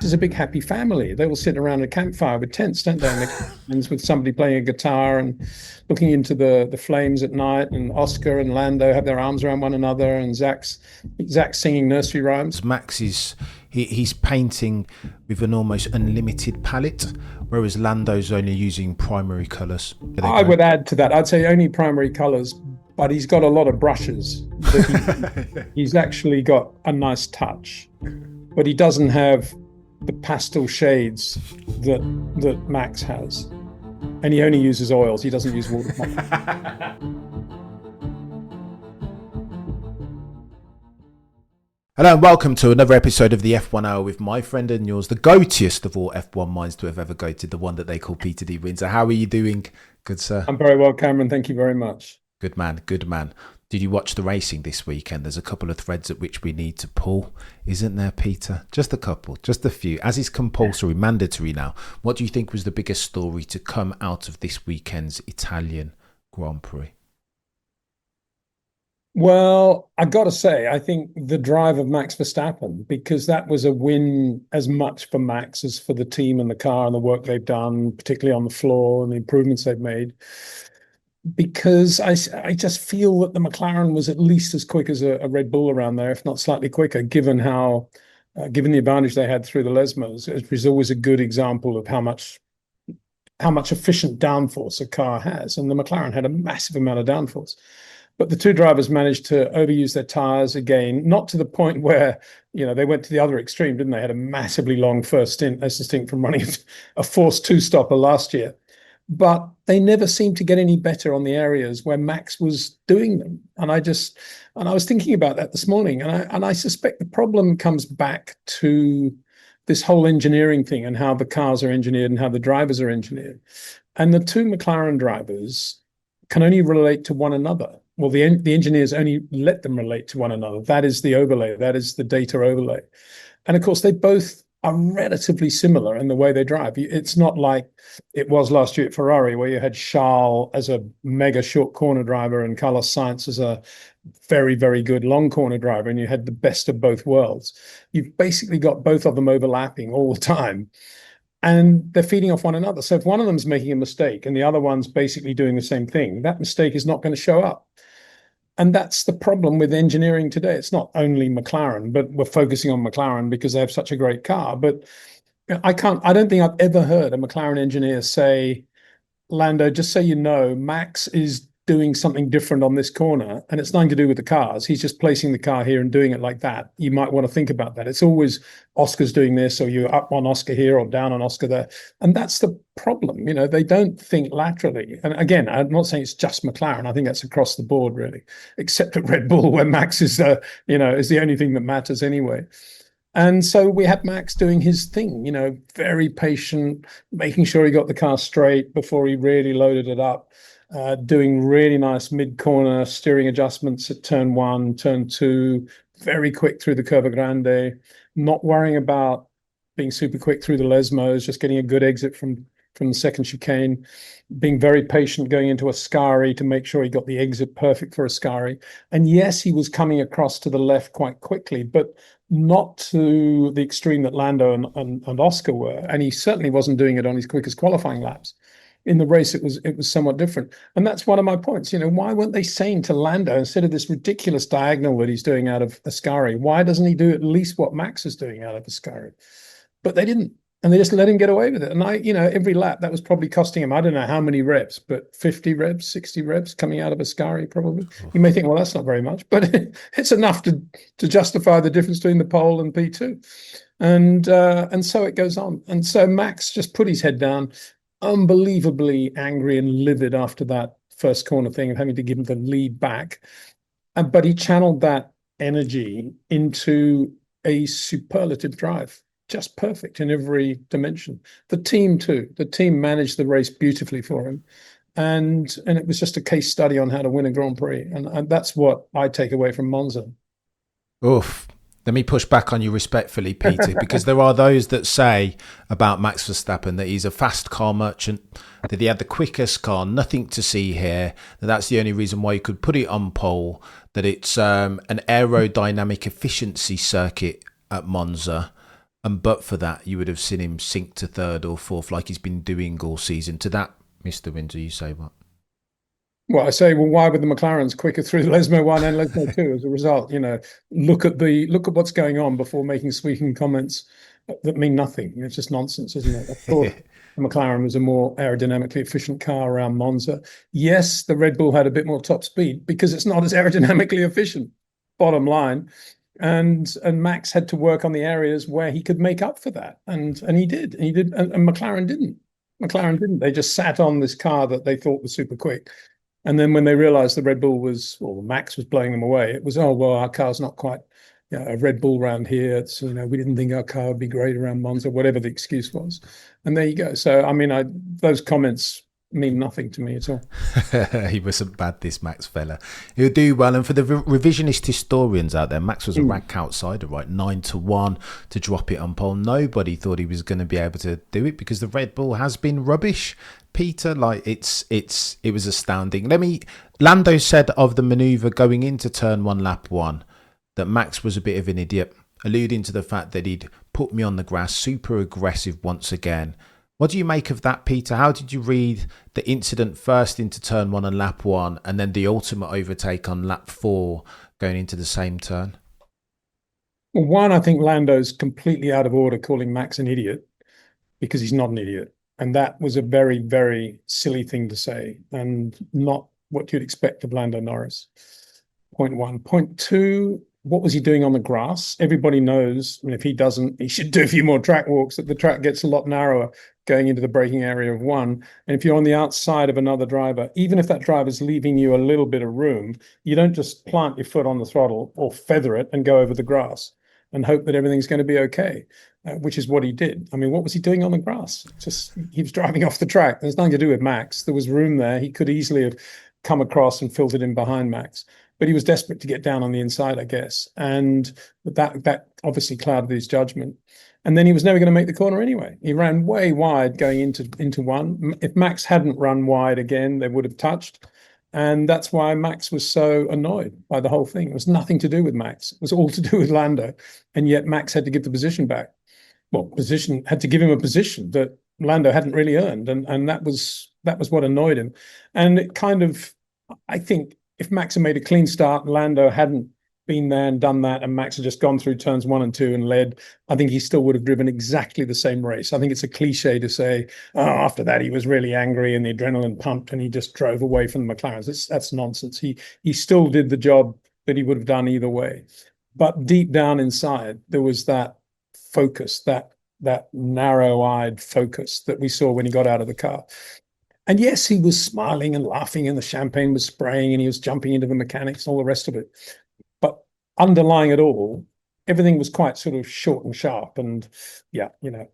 is a big happy family. They all sit around a campfire with tents, don't they? And they're with somebody playing a guitar and looking into the flames at night. And Oscar and Lando have their arms around one another, and Zach's singing nursery rhymes. Max is he's painting with an almost unlimited palette, whereas Lando's only using primary colours. I would add to that. I'd say only primary colours, but he's got a lot of brushes. He's actually got a nice touch, but he doesn't have the pastel shades that Max has, and he only uses oils. He doesn't use water. Hello and welcome to another episode of the F1 Hour with my friend and yours, the goatiest of all F1 minds to have ever goated, the one that they call Peter D. Windsor. How are you doing, good sir? I'm very well, Cameron. Thank you very much. Good man, good man. Did you watch the racing this weekend? There's a couple of threads at which we need to pull, isn't there, Peter? Just a couple, just a few. As is compulsory, mandatory now. What do you think was the biggest story to come out of this weekend's Italian Grand Prix? Well, I got to say, I think the drive of Max Verstappen, because that was a win as much for Max as for the team and the car and the work they've done, particularly on the floor and the improvements they've made. Because I just feel that the McLaren was at least as quick as a Red Bull around there, if not slightly quicker, given the advantage they had through the Lesmos. It was always a good example of how much efficient downforce a car has, and the McLaren had a massive amount of downforce. But the two drivers managed to overuse their tyres again, not to the point where, they went to the other extreme, didn't they? Had a massively long first stint, as distinct from running a forced two-stopper last year. But they never seemed to get any better on the areas where Max was doing them. And I was thinking about that this morning, and I suspect the problem comes back to this whole engineering thing and how the cars are engineered and how the drivers are engineered. And the two McLaren drivers can only relate to one another. Well, the engineers only let them relate to one another. That is the overlay. That is the data overlay. And of course, they both are relatively similar in the way they drive. It's not like it was last year at Ferrari, where you had Charles as a mega short corner driver and Carlos Sainz as a very, very good long corner driver, and you had the best of both worlds. You've basically got both of them overlapping all the time. And they're feeding off one another. So if one of them's making a mistake and the other one's basically doing the same thing, that mistake is not going to show up. And that's the problem with engineering today. It's not only McLaren, but we're focusing on McLaren because they have such a great car. But I don't think I've ever heard a McLaren engineer say, Lando, just so you know, Max is doing something different on this corner, and it's nothing to do with the cars. He's just placing the car here and doing it like that. You might want to think about that. It's always Oscar's doing this, or you're up on Oscar here or down on Oscar there. And that's the problem. They don't think laterally. And again, I'm not saying it's just McLaren. I think that's across the board, really, except at Red Bull, where Max is the only thing that matters anyway. And so we had Max doing his thing, very patient, making sure he got the car straight before he really loaded it up. Doing really nice mid-corner steering adjustments at turn 1, turn 2, very quick through the Curva Grande, not worrying about being super quick through the Lesmos, just getting a good exit from the second chicane, being very patient going into Ascari to make sure he got the exit perfect for Ascari. And yes, he was coming across to the left quite quickly, but not to the extreme that Lando and Oscar were. And he certainly wasn't doing it on his quickest qualifying laps. In the race, it was somewhat different. And that's one of my points. Why weren't they saying to Lando, instead of this ridiculous diagonal that he's doing out of Ascari, why doesn't he do at least what Max is doing out of Ascari? But they didn't. And they just let him get away with it. And every lap, that was probably costing him, I don't know how many revs, but 50 revs, 60 revs coming out of Ascari, probably. You may think, well, that's not very much, but it's enough to justify the difference between the pole and P2. And so it goes on. And so Max just put his head down, unbelievably angry and livid after that first corner thing of having to give him the lead back. But he channeled that energy into a superlative drive, just perfect in every dimension. The team too. The team managed the race beautifully for him. And it was just a case study on how to win a Grand Prix. And that's what I take away from Monza. Oof. Let me push back on you respectfully, Peter, because there are those that say about Max Verstappen that he's a fast car merchant, that he had the quickest car, nothing to see here, that's the only reason why you could put it on pole, that it's an aerodynamic efficiency circuit at Monza. And but for that, you would have seen him sink to third or fourth like he's been doing all season. To that, Mr. Windsor, you say what? Well, I say, well, why were the McLarens quicker through Lesmo 1 and Lesmo 2 as a result? Look at what's going on before making sweeping comments that mean nothing. It's just nonsense, isn't it? I thought the McLaren was a more aerodynamically efficient car around Monza. Yes, the Red Bull had a bit more top speed because it's not as aerodynamically efficient, bottom line. And Max had to work on the areas where he could make up for that. And he did. And McLaren didn't. McLaren didn't. They just sat on this car that they thought was super quick. And then when they realized the Red Bull Max was blowing them away, it was, oh, well, our car's not quite a Red Bull around here. It's, we didn't think our car would be great around Monza, whatever the excuse was. And there you go. So, I mean, those comments mean nothing to me at all. He wasn't bad, this Max fella. He'll do well. And for the revisionist historians out there, Max was a rank outsider, right? 9-1 to drop it on pole. Nobody thought he was going to be able to do it because the Red Bull has been rubbish. Peter, it was astounding. Lando said of the manoeuvre going into turn 1, lap 1, that Max was a bit of an idiot, alluding to the fact that he'd put me on the grass, super aggressive once again. What do you make of that, Peter? How did you read the incident first into turn 1 and lap 1, and then the ultimate overtake on lap 4 going into the same turn? Well, one, I think Lando's completely out of order calling Max an idiot because he's not an idiot. And that was a very, very silly thing to say and not what you'd expect of Lando Norris. Point one. Point two, what was he doing on the grass? Everybody knows, I mean, if he doesn't, he should do a few more track walks, that the track gets a lot narrower going into the braking area of 1. And if you're on the outside of another driver, even if that driver's leaving you a little bit of room, you don't just plant your foot on the throttle or feather it and go over the grass and hope that everything's going to be okay, which is what he did. I mean, what was he doing on the grass? He was driving off the track. There's nothing to do with Max. There was room there. He could easily have come across and filtered in behind Max, but he was desperate to get down on the inside, I guess. And that obviously clouded his judgment. And then he was never going to make the corner anyway. He ran way wide going into 1. If Max hadn't run wide again, they would have touched. And that's why Max was so annoyed by the whole thing. It was nothing to do with Max. It was all to do with Lando. And yet Max had to give the position back. Well, had to give him a position that Lando hadn't really earned. And that was what annoyed him. And it kind of, I think if Max had made a clean start, Lando hadn't been there and done that, and Max had just gone through turns 1 and 2 and led, I think he still would have driven exactly the same race. I think it's a cliche to say, oh, after that he was really angry and the adrenaline pumped and he just drove away from the McLarens. That's nonsense. He still did the job that he would have done either way. But deep down inside, there was that focus, that narrow-eyed focus that we saw when he got out of the car. And yes, he was smiling and laughing and the champagne was spraying and he was jumping into the mechanics and all the rest of it. But underlying it all, everything was quite sort of short and sharp. And yeah,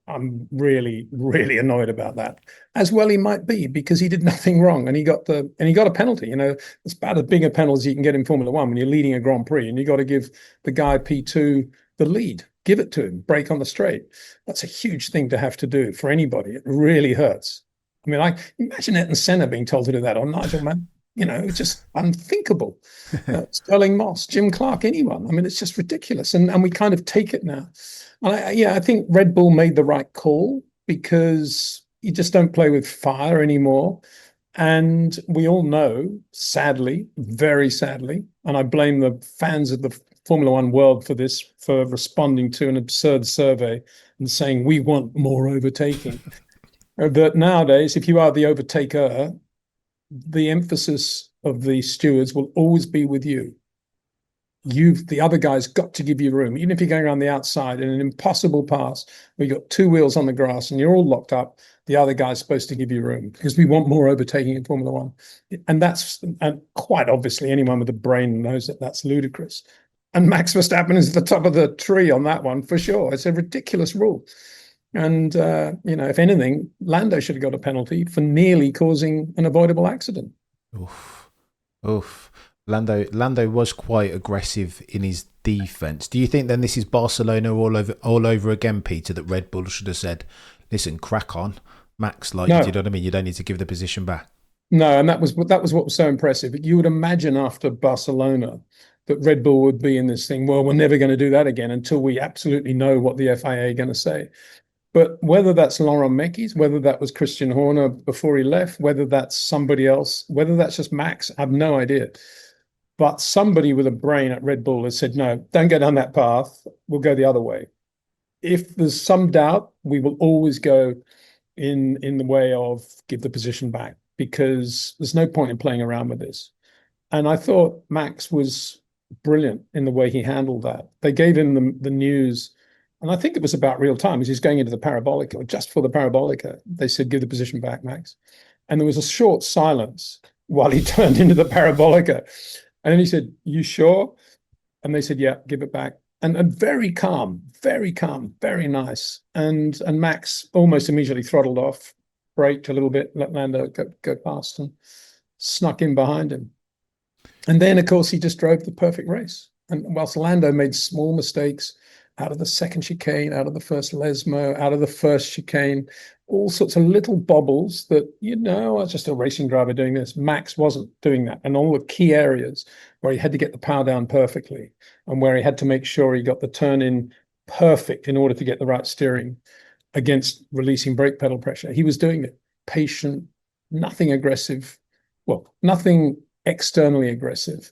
I'm really, really annoyed about that. As well he might be, because he did nothing wrong and he got a penalty. It's about as big a penalty as you can get in Formula One when you're leading a Grand Prix and you got to give the guy P2 the lead. Give it to him, brake on the straight. That's a huge thing to have to do for anybody. It really hurts. I mean, I imagine Ayrton Senna being told to do that, or Nigel Mann. It's just unthinkable. Sterling Moss, Jim Clark, anyone. I mean, it's just ridiculous. And we kind of take it now. And I think Red Bull made the right call because you just don't play with fire anymore. And we all know, sadly, very sadly, and I blame the fans of the Formula One world for this, for responding to an absurd survey and saying, we want more overtaking. That nowadays, if you are the overtaker, the emphasis of the stewards will always be with you. The other guy's got to give you room, even if you're going around the outside in an impossible pass where you've got 2 wheels on the grass and you're all locked up. The other guy's supposed to give you room because we want more overtaking in Formula One. And quite obviously, anyone with a brain knows that that's ludicrous. And Max Verstappen is at the top of the tree on that one for sure. It's a ridiculous rule. And, if anything, Lando should have got a penalty for nearly causing an avoidable accident. Oof. Lando was quite aggressive in his defence. Do you think then this is Barcelona all over again, Peter, that Red Bull should have said, listen, crack on, Max, no. You know what I mean? You don't need to give the position back. No, and that was what was so impressive. You would imagine after Barcelona that Red Bull would be in this thing, well, we're never going to do that again until we absolutely know what the FIA are going to say. But whether that's Laurent Mekies, whether that was Christian Horner before he left, whether that's somebody else, whether that's just Max, I have no idea. But somebody with a brain at Red Bull has said, no, don't go down that path. We'll go the other way. If there's some doubt, we will always go in the way of give the position back, because there's no point in playing around with this. And I thought Max was brilliant in the way he handled that. They gave him the news, and I think it was about real time, as he's going into the parabolic, or just for the parabolica. They said, give the position back, Max. And there was a short silence while he turned into the parabolica. And then he said, you sure? And they said, yeah, give it back. And very calm, very nice. And Max almost immediately throttled off, braked a little bit, let Lando go past, and snuck in behind him. And then, of course, he just drove the perfect race. And whilst Lando made small mistakes out of the second chicane, out of the first Lesmo, out of the first chicane, all sorts of little bobbles that, I was just a racing driver doing this. Max wasn't doing that. And all the key areas where he had to get the power down perfectly, and where he had to make sure he got the turn in perfect in order to get the right steering against releasing brake pedal pressure, he was doing it. Patient, nothing aggressive. Well, nothing externally aggressive,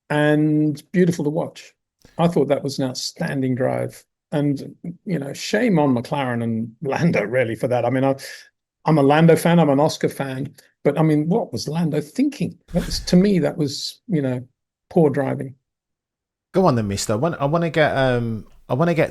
and beautiful to watch. I thought that was an outstanding drive. And, shame on McLaren and Lando, really, for that. I mean, I'm a Lando fan, I'm an Oscar fan, but I mean, what was Lando thinking? To me, that was, poor driving. Go on then, mister. I want to get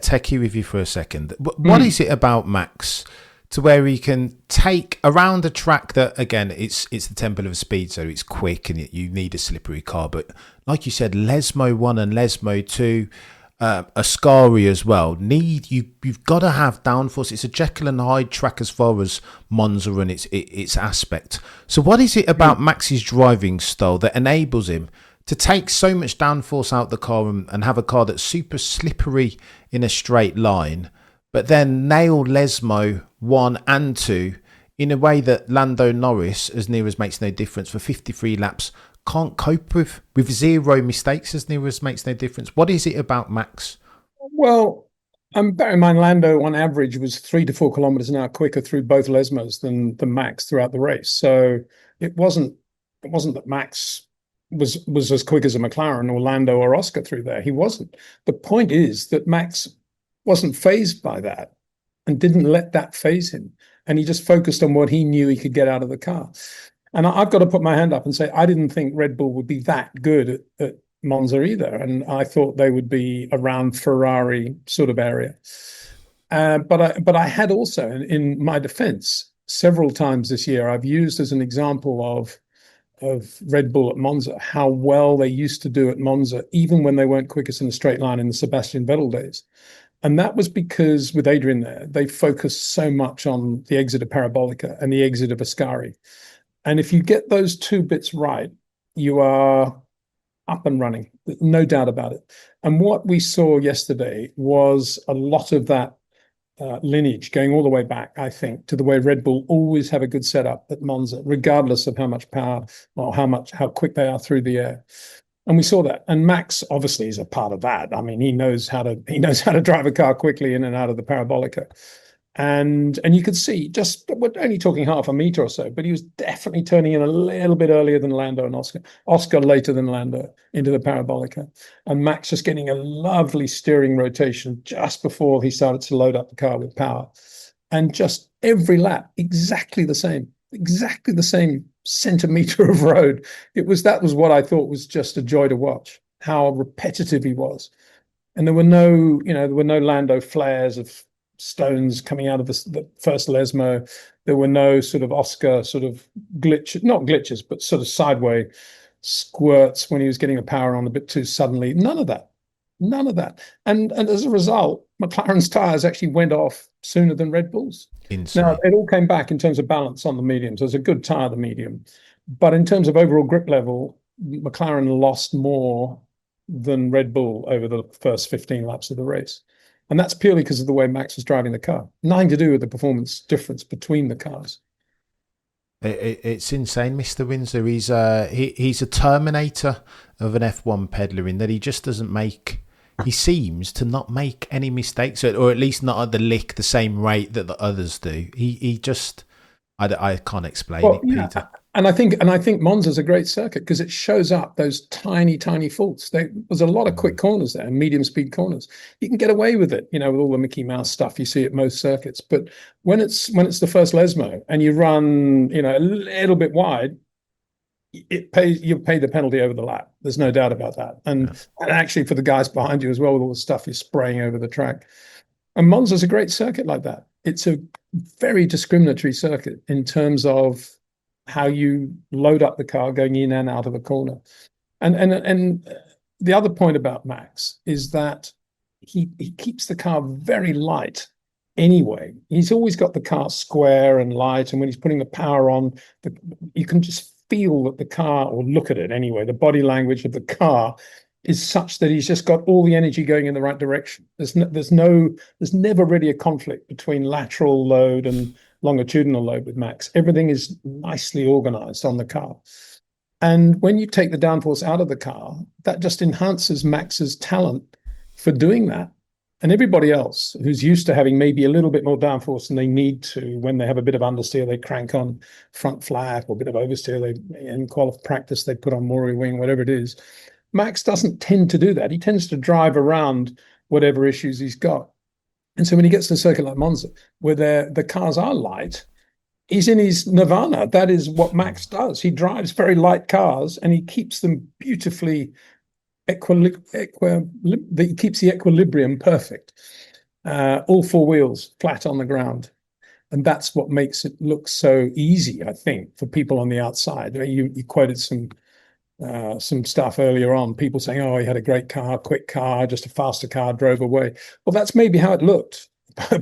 techie with you for a second. What is it about Max to where he can take around a track that, again, it's the temple of speed, so it's quick and you need a slippery car. But like you said, Lesmo 1 and Lesmo 2, Ascari as well, you've got to have downforce. It's a Jekyll and Hyde track as far as Monza and its aspect. So what is it about Max's driving style that enables him to take so much downforce out the car and have a car that's super slippery in a straight line, but then nail Lesmo 1 and 2 in a way that Lando Norris, as near as makes no difference, for 53 laps can't cope with zero mistakes, as near as makes no difference? What is it about Max? Well, bear in mind, Lando on average was 3 to 4 kilometers an hour quicker through both Lesmos than Max throughout the race. So it wasn't that Max was as quick as a McLaren or Lando or Oscar through there. He wasn't. The point is that Max wasn't fazed by that and didn't let that faze him. And he just focused on what he knew he could get out of the car. And I've got to put my hand up and say, I didn't think Red Bull would be that good at Monza either. And I thought they would be around Ferrari sort of area. But I had also, in my defense, several times this year, I've used as an example of Red Bull at Monza, how well they used to do at Monza, even when they weren't quickest in a straight line in the Sebastian Vettel days. And that was because with Adrian there, they focused so much on the exit of Parabolica and the exit of Ascari. And if you get those two bits right, you are up and running, no doubt about it. And what we saw yesterday was a lot of that lineage going all the way back, I think, to the way Red Bull always have a good setup at Monza, regardless of how much power or how quick they are through the air. And we saw that. And Max obviously is a part of that. I mean, he knows how to drive a car quickly in and out of the Parabolica. And you could see, we're only talking half a meter or so, but he was definitely turning in a little bit earlier than Lando and Oscar. Oscar later than Lando into the Parabolica. And Max just getting a lovely steering rotation just before he started to load up the car with power. And just every lap, exactly the same centimeter of road. That was what I thought was just a joy to watch, how repetitive he was. And there were no Lando flares of stones coming out of the first Lesmo. There were no sort of Oscar sort of not glitches, but sort of sideway squirts when he was getting the power on a bit too suddenly. None of that. And as a result, McLaren's tires actually went off sooner than Red Bull's. Insane. Now, it all came back in terms of balance on the mediums. There's a good tire, the medium. But in terms of overall grip level, McLaren lost more than Red Bull over the first 15 laps of the race. And that's purely because of the way Max was driving the car. Nothing to do with the performance difference between the cars. It's insane, Mr. Windsor. He's a terminator of an F1 peddler in that he just doesn't make. He seems to not make any mistakes, or at least not at the same rate that the others do. He just, I can't explain it, Peter. And I think Monza's a great circuit because it shows up those tiny, tiny faults. There's a lot of quick corners there, medium speed corners. You can get away with it, with all the Mickey Mouse stuff you see at most circuits. But when it's the first Lesmo and you run, a little bit wide, you pay the penalty over the lap. There's no doubt about that. And actually for the guys behind you as well, with all the stuff you're spraying over the track. And Monza's a great circuit like that. It's a very discriminatory circuit in terms of how you load up the car going in and out of the corner. And the other point about Max is that he keeps the car very light anyway. He's always got the car square and light, and when he's putting the power on, you can just feel that the car, or look at it anyway, the body language of the car is such that he's just got all the energy going in the right direction. There's never really a conflict between lateral load and longitudinal load with Max. Everything is nicely organized on the car. And when you take the downforce out of the car, that just enhances Max's talent for doing that. And everybody else who's used to having maybe a little bit more downforce than they need to, when they have a bit of understeer, they crank on front flat, or a bit of oversteer, in practice, they put on Mori wing, whatever it is. Max doesn't tend to do that. He tends to drive around whatever issues he's got. And so when he gets to a circuit like Monza, where the cars are light, he's in his nirvana. That is what Max does. He drives very light cars and he keeps them beautifully he keeps the equilibrium perfect. All four wheels flat on the ground. And that's what makes it look so easy, I think, for people on the outside. You quoted some stuff earlier on, people saying, oh, he had a great car, quick car, just a faster car, drove away. Well, that's maybe how it looked.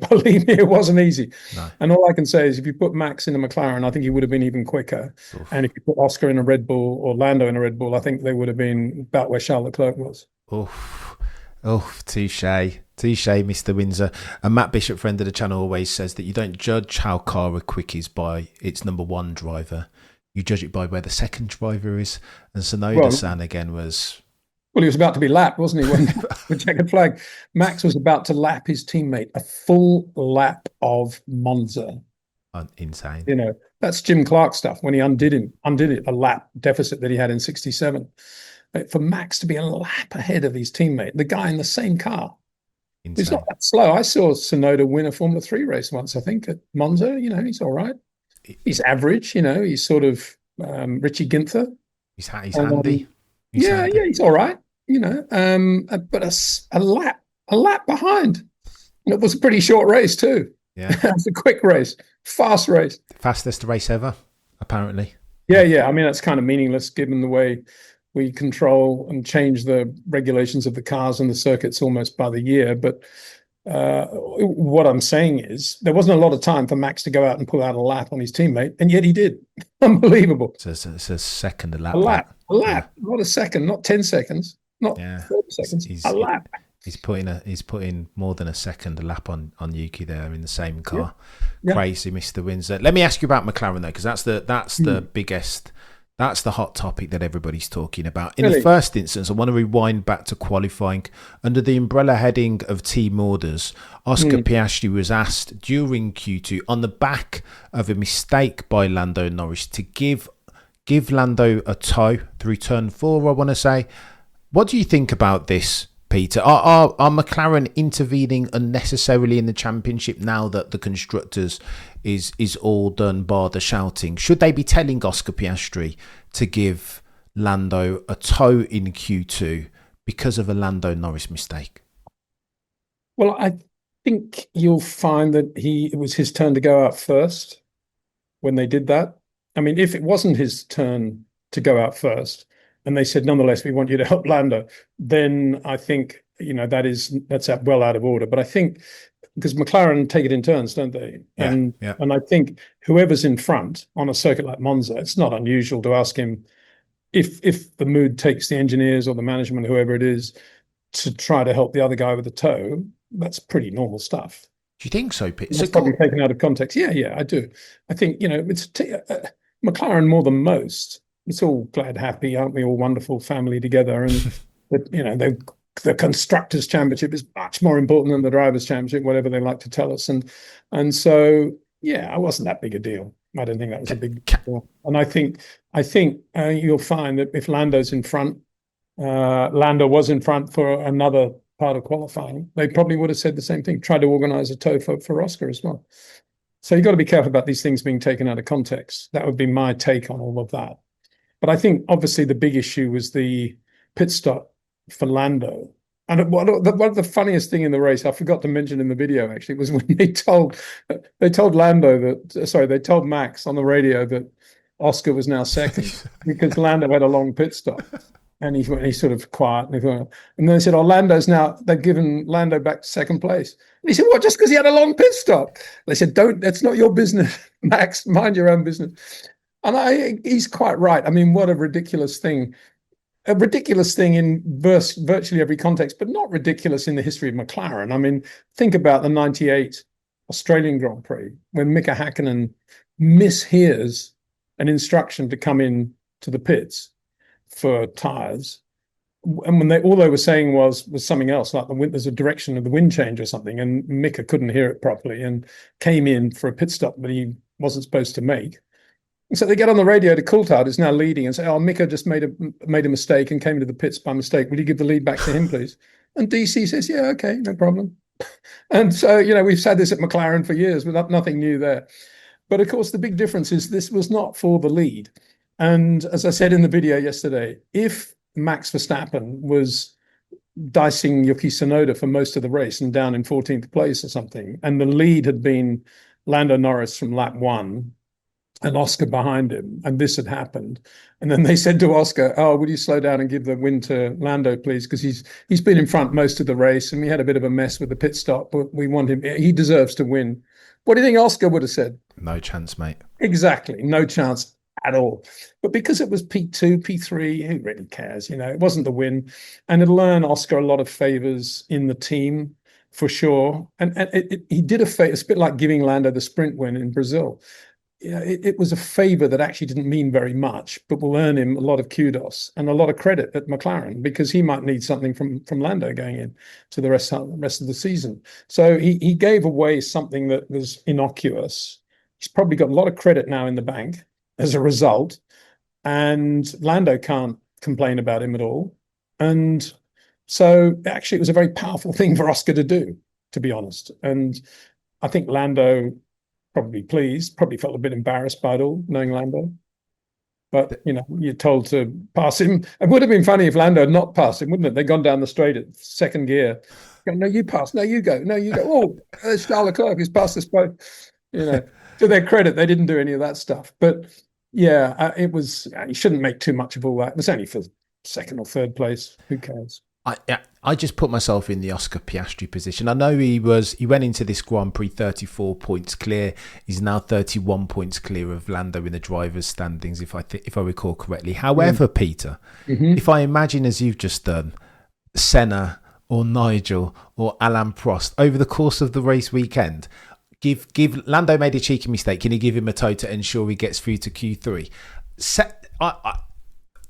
Believe me, it wasn't easy. No. And all I can say is if you put Max in a McLaren, I think he would have been even quicker. Oof. And if you put Oscar in a Red Bull or Lando in a Red Bull, I think they would have been about where Charles Leclerc was. Touche, Mr. Windsor. And Matt Bishop, friend of the channel, always says that you don't judge how car a quick is by its number one driver. You judge it by where the second driver is. And Sonoda-san again was... Well, he was about to be lapped, wasn't he, when the checkered flag? Max was about to lap his teammate, a full lap of Monza. Insane. That's Jim Clark stuff, when he undid it, a lap deficit that he had in 67. For Max to be a lap ahead of his teammate, the guy in the same car. Insane. He's not that slow. I saw Sonoda win a Formula 3 race once, I think, at Monza. He's all right. He's average, he's sort of Richie Ginther. He's handy. He's all right, but a lap behind. It was a pretty short race too. Yeah. It's a quick race, fast race. Fastest race ever, apparently. Yeah. I mean, that's kind of meaningless given the way we control and change the regulations of the cars and the circuits almost by the year. But what I'm saying is there wasn't a lot of time for Max to go out and pull out a lap on his teammate, and yet he did. Unbelievable. So it's a second a lap. A lap, not a second, not 10 seconds, not 30 seconds, a lap. He's putting more than a second a lap on Yuki there in the same car. Yeah. Crazy, Mr. Windsor. Let me ask you about McLaren though, because that's the biggest. That's the hot topic that everybody's talking about. In the first instance, I want to rewind back to qualifying. Under the umbrella heading of team orders, Oscar Piastri was asked during Q2, on the back of a mistake by Lando Norris, to give Lando a tow through turn 4, I want to say. What do you think about this, Peter? Are McLaren intervening unnecessarily in the championship now that the constructors is all done bar the shouting? Should they be telling Oscar Piastri to give Lando a tow in Q2 because of a Lando Norris mistake? Well, I think you'll find that it was his turn to go out first when they did that. I mean, if it wasn't his turn to go out first and they said, nonetheless, we want you to help Lando, then I think, that's well out of order. But I think because McLaren take it in turns, don't they? Yeah, and I think whoever's in front on a circuit like Monza, it's not unusual to ask him if the mood takes the engineers or the management, whoever it is, to try to help the other guy with the tow. That's pretty normal stuff. Do you think so, Peter? It's probably taken out of context. Yeah, I do. I think, it's McLaren more than most. It's all glad, happy, aren't we? All wonderful family together, and the constructors' championship is much more important than the drivers' championship, whatever they like to tell us, and so yeah, it wasn't that big a deal. I don't think that was a big deal, and I think you'll find that if Lando's in front, Lando was in front for another part of qualifying, they probably would have said the same thing. Tried to organise a tow for Oscar as well. So you've got to be careful about these things being taken out of context. That would be my take on all of that. But I think obviously the big issue was the pit stop for Lando. And one of the funniest thing in the race, I forgot to mention in the video actually, was when they told Max on the radio that Oscar was now second because Lando had a long pit stop. And he sort of quiet. And then they said, they've given Lando back to second place. And he said, what, just because he had a long pit stop? They said, that's not your business, Max, mind your own business. And he's quite right. I mean, what a ridiculous thing. A ridiculous thing in virtually every context, but not ridiculous in the history of McLaren. I mean, think about the 98 Australian Grand Prix when Mika Hakkinen mishears an instruction to come in to the pits for tyres, and when all they were saying was something else, like there's a direction of the wind change or something, and Mika couldn't hear it properly and came in for a pit stop that he wasn't supposed to make. And so they get on the radio to Coulthard, who's now leading, and say, "Oh, Mika just made a mistake and came to the pits by mistake. Will you give the lead back to him, please?" And DC says, "Yeah, okay, no problem." And so we've had this at McLaren for years, with nothing new there. But of course, the big difference is this was not for the lead. And as I said in the video yesterday, if Max Verstappen was dicing Yuki Tsunoda for most of the race and down in 14th place or something, and the lead had been Lando Norris from lap 1 and Oscar behind him, and this had happened, and then they said to Oscar, "Oh, would you slow down and give the win to Lando, please? Because he's been in front most of the race, and we had a bit of a mess with the pit stop, but we want him. He deserves to win." What do you think Oscar would have said? No chance, mate. Exactly, no chance at all. But because it was P2, P3, who really cares? It wasn't the win, and it'll earn Oscar a lot of favors in the team for sure. And he did a favor. It's a bit like giving Lando the sprint win in Brazil. It was a favor that actually didn't mean very much, but will earn him a lot of kudos and a lot of credit at McLaren, because he might need something from Lando going in to the rest of the season. So he gave away something that was innocuous. He's probably got a lot of credit now in the bank as a result, and Lando can't complain about him at all. And so actually it was a very powerful thing for Oscar to do, to be honest. And I think Lando probably pleased, probably felt a bit embarrassed by it all, knowing Lando. But, you're told to pass him. It would have been funny if Lando had not passed him, wouldn't it? They'd gone down the straight at second gear. No, you pass. No, you go. No, you go. Oh, there's Charles Leclerc who's passed us both. To their credit, they didn't do any of that stuff. But yeah, it was. You shouldn't make too much of all that. It was only for second or third place. Who cares? I just put myself in the Oscar Piastri position. I know he went into this Grand Prix 34 points clear. He's now 31 points clear of Lando in the drivers' standings, if I recall correctly. However, Peter, if I imagine, as you've just done, Senna or Nigel or Alain Prost over the course of the race weekend, give Lando made a cheeky mistake. Can you give him a tow to ensure he gets through to Q3?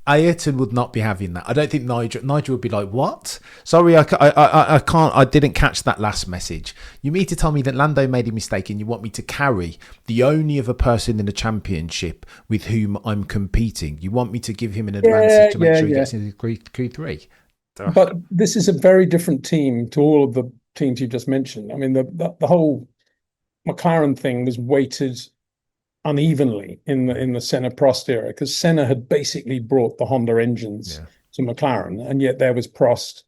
Ayrton would not be having that. I don't think Nigel would be like, what? Sorry, I can't. I didn't catch that last message. You mean to tell me that Lando made a mistake and you want me to carry the only other person in the championship with whom I'm competing? You want me to give him an advantage to make sure he gets into Q3? But this is a very different team to all of the teams you just mentioned. I mean, the whole McLaren thing was weighted unevenly in the Senna Prost era, because Senna had basically brought the Honda engines to McLaren, and yet there was Prost,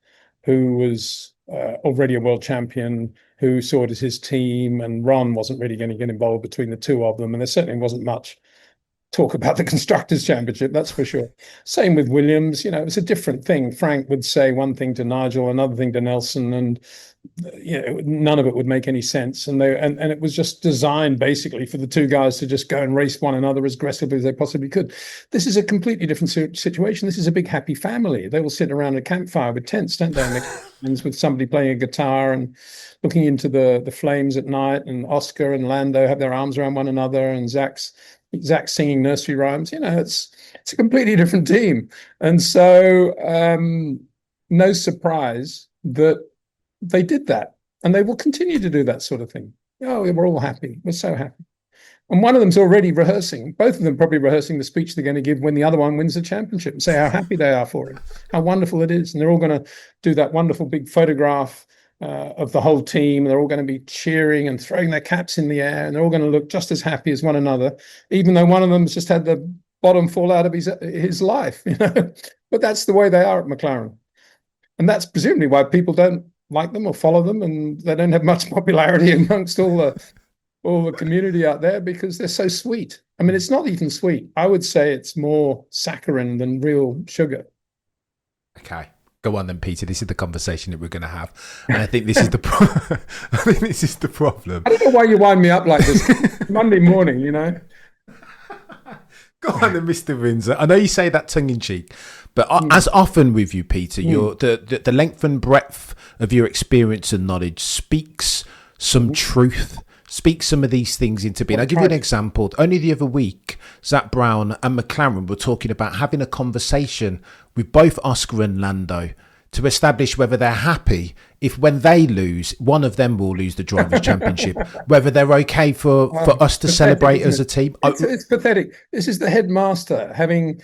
who was already a world champion, who saw it as his team, and Ron wasn't really going to get involved between the two of them, and there certainly wasn't much talk about the Constructors' Championship, that's for sure. Same with Williams. It was a different thing. Frank would say one thing to Nigel, another thing to Nelson, and none of it would make any sense. And it was just designed basically for the two guys to just go and race one another as aggressively as they possibly could. This is a completely different situation. This is a big happy family. They all sit around a campfire with tents, don't they? And with somebody playing a guitar and looking into the flames at night. And Oscar and Lando have their arms around one another, and Zach's singing nursery rhymes. It's a completely different team. And so no surprise that they did that, and they will continue to do that sort of thing. Oh, we're all happy. We're so happy. And one of them's already rehearsing, both of them probably rehearsing the speech they're going to give when the other one wins the championship, and say how happy they are for it, how wonderful it is. And they're all going to do that wonderful big photograph of the whole team. They're all going to be cheering and throwing their caps in the air, and they're all going to look just as happy as one another, even though one of them's just had the bottom fall out of his life. But that's the way they are at McLaren. And that's presumably why people don't like them or follow them, and they don't have much popularity amongst all the community out there, because they're so sweet. I mean, it's not even sweet. I would say it's more saccharin than real sugar. Okay, go on then, Peter. This is the conversation that we're going to have, and I think this is the I think this is the problem. I don't know why you wind me up like this Monday morning. Go on then, Mr. Windsor. I know you say that tongue in cheek, but as often with you, Peter, the length and breadth of your experience and knowledge speaks some truth, speaks some of these things into being. I'll give you an example. Only the other week, Zach Brown and McLaren were talking about having a conversation with both Oscar and Lando to establish whether they're happy if, when they lose, one of them will lose the Drivers' Championship, whether they're okay for us to celebrate as a team. It's pathetic. This is the headmaster having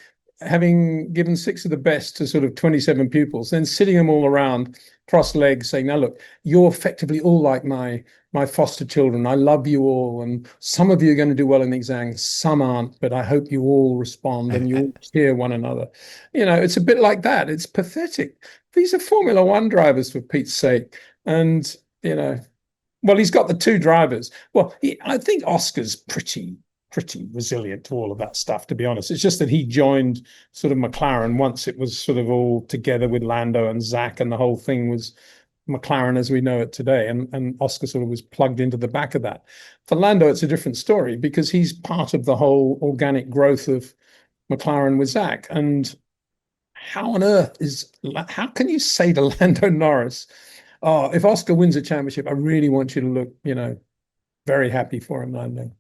given 6 of the best to sort of 27 pupils, then sitting them all around cross-legged saying, now look, you're effectively all like my foster children. I love you all, and some of you are going to do well in the exam, some aren't, but I hope you all respond and you all cheer one another. It's a bit like that. It's pathetic. These are Formula One drivers, for Pete's sake. And, well, he's got the 2 drivers. Well, I think Oscar's pretty resilient to all of that stuff, to be honest. It's just that he joined sort of McLaren once it was sort of all together with Lando and Zach, and the whole thing was McLaren as we know it today, and Oscar sort of was plugged into the back of that. For Lando, it's a different story, because he's part of the whole organic growth of McLaren with Zach. And how can you say to Lando Norris, oh, if Oscar wins a championship, I really want you to look, very happy for him, Lando.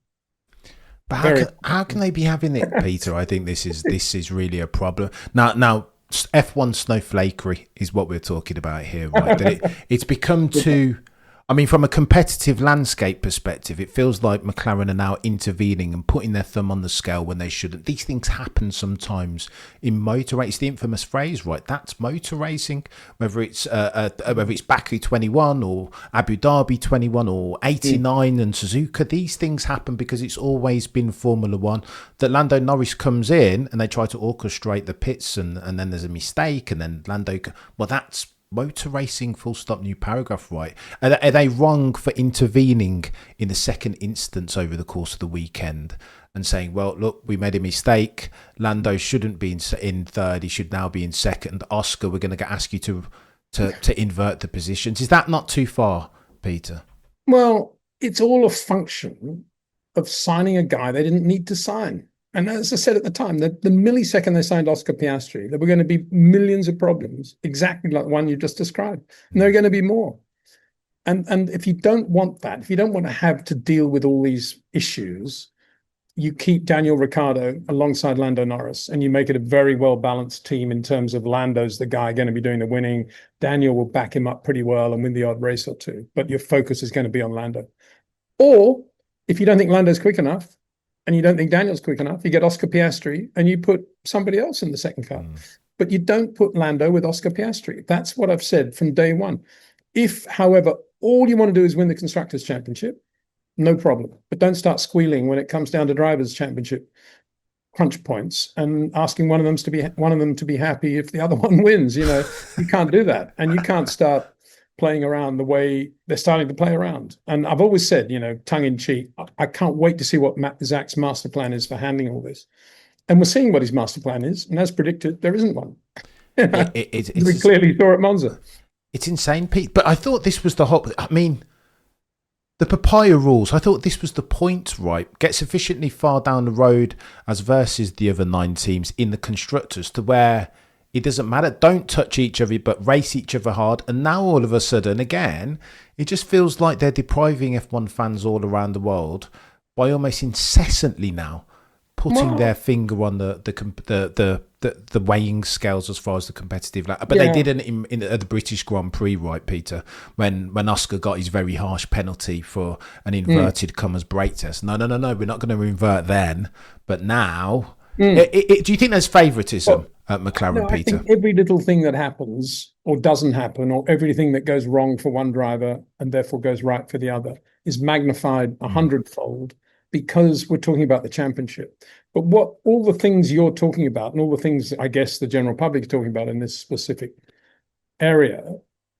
But how can they be having it, Peter? I think this is really a problem. Now F1 snowflakery is what we're talking about here, right? That it's become too. I mean, from a competitive landscape perspective, it feels like McLaren are now intervening and putting their thumb on the scale when they shouldn't. These things happen sometimes in motor racing. It's the infamous phrase, right? That's motor racing. Whether it's Baku 21 or Abu Dhabi 21 or 89 and Suzuka, these things happen because it's always been Formula One. That Lando Norris comes in and they try to orchestrate the pits, and then there's a mistake, and then Lando. Well, that's motor racing, full stop, new paragraph, right? Are they wrong for intervening in the second instance over the course of the weekend and saying, well, look, we made a mistake. Lando shouldn't be in 3rd. He should now be in 2nd. Oscar, we're going to ask you to invert the positions. Is that not too far, Peter? Well, it's all a function of signing a guy they didn't need to sign. And as I said at the time, the millisecond they signed Oscar Piastri, there were going to be millions of problems, exactly like the one you just described. And there are going to be more. And if you don't want that, if you don't want to have to deal with all these issues, you keep Daniel Ricciardo alongside Lando Norris, and you make it a very well-balanced team in terms of Lando's the guy going to be doing the winning. Daniel will back him up pretty well and win the odd race or two, but your focus is going to be on Lando. Or if you don't think Lando's quick enough, and you don't think Daniel's quick enough, you get Oscar Piastri and you put somebody else in the second car. But you don't put Lando with Oscar Piastri. That's what I've said from day one. If, however, all you want to do is win the Constructors' Championship, no problem. But don't start squealing when it comes down to Drivers' Championship crunch points and asking one of them to be happy if the other one wins. You can't do that. And you can't start playing around the way they're starting to play around. And I've always said, tongue in cheek, I can't wait to see what Zach's master plan is for handling all this. And we're seeing what his master plan is. And as predicted, there isn't one. We clearly saw at Monza. It's insane, Pete. But I thought this was the whole. I mean, the papaya rules. I thought this was the point, right? Get sufficiently far down the road as versus the other 9 teams in the constructors to where it doesn't matter. Don't touch each other, but race each other hard. And now all of a sudden, again, it just feels like they're depriving F1 fans all around the world by almost incessantly now putting their finger on the weighing scales as far as the competitive. But they didn't in at the British Grand Prix, right, Peter? When Oscar got his very harsh penalty for an inverted commas brake test. No, we're not going to invert then. But now, do you think there's favouritism at McLaren, no, Peter? I think every little thing that happens or doesn't happen, or everything that goes wrong for one driver and therefore goes right for the other, is magnified 100-fold. Because we're talking about the championship. But what all the things you're talking about and all the things I guess the general public is talking about in this specific area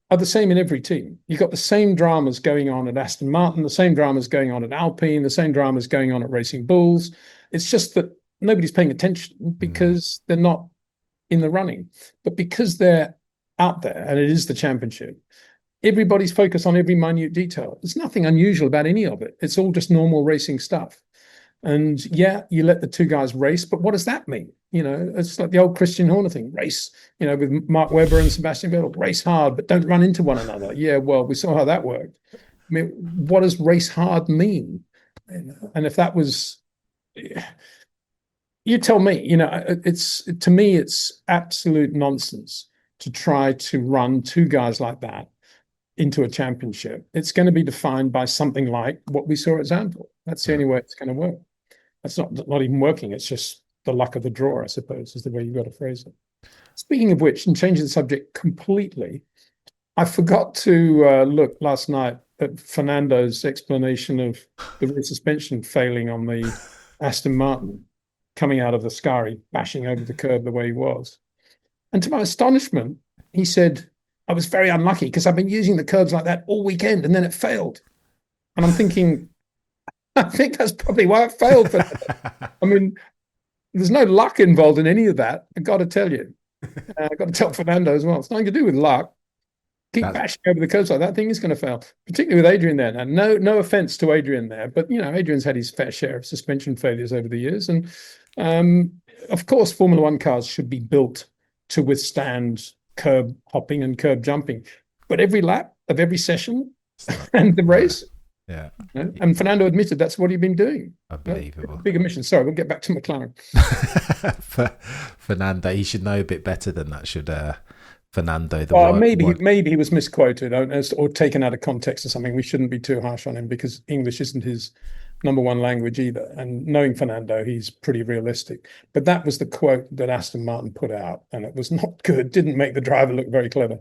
are the same in every team. You've got the same dramas going on at Aston Martin, the same dramas going on at Alpine, the same dramas going on at Racing Bulls. It's just that nobody's paying attention because they're not in the running. But because they're out there and it is the championship, everybody's focused on every minute detail. There's nothing unusual about any of it. It's all just normal racing stuff. And yeah, you let the 2 guys race, but what does that mean? You know, it's like the old Christian Horner thing, race, you know, with Mark Webber and Sebastian Vettel, race hard, but don't run into one another. Yeah, well, we saw how that worked. I mean, what does race hard mean? And if that was, you tell me, you know, to me, it's absolute nonsense to try to run 2 guys like that into a championship. It's going to be defined by something like what we saw at Zandvoort. That's the only way it's going to work. That's not even working. It's just the luck of the draw, I suppose, is the way you've got to phrase it. Speaking of which, and changing the subject completely, I forgot to look last night at Fernando's explanation of the rear suspension failing on the Aston Martin coming out of the Scari, bashing over the curb the way he was. And to my astonishment, he said, I was very unlucky because I've been using the curbs like that all weekend and then it failed. And I'm thinking, I think that's probably why it failed. I mean, there's no luck involved in any of that. I've got to tell you. I've got to tell Fernando as well. It's nothing to do with luck. Keep bashing over the curbs like that thing is going to fail, particularly with Adrian there. Now, no offense to Adrian there, but, you know, Adrian's had his fair share of suspension failures over the years. And, of course, Formula One cars should be built to withstand curb hopping and curb jumping, but every lap of every session and the race, and Fernando admitted that's what he'd been doing. Unbelievable. Big omission. Sorry, we'll get back to McLaren. Fernando, he should know a bit better than that, should Fernando. Maybe he was misquoted or taken out of context or something. We shouldn't be too harsh on him because English isn't his number 1 language either. And knowing Fernando, he's pretty realistic. But that was the quote that Aston Martin put out, and it was not good. Didn't make the driver look very clever.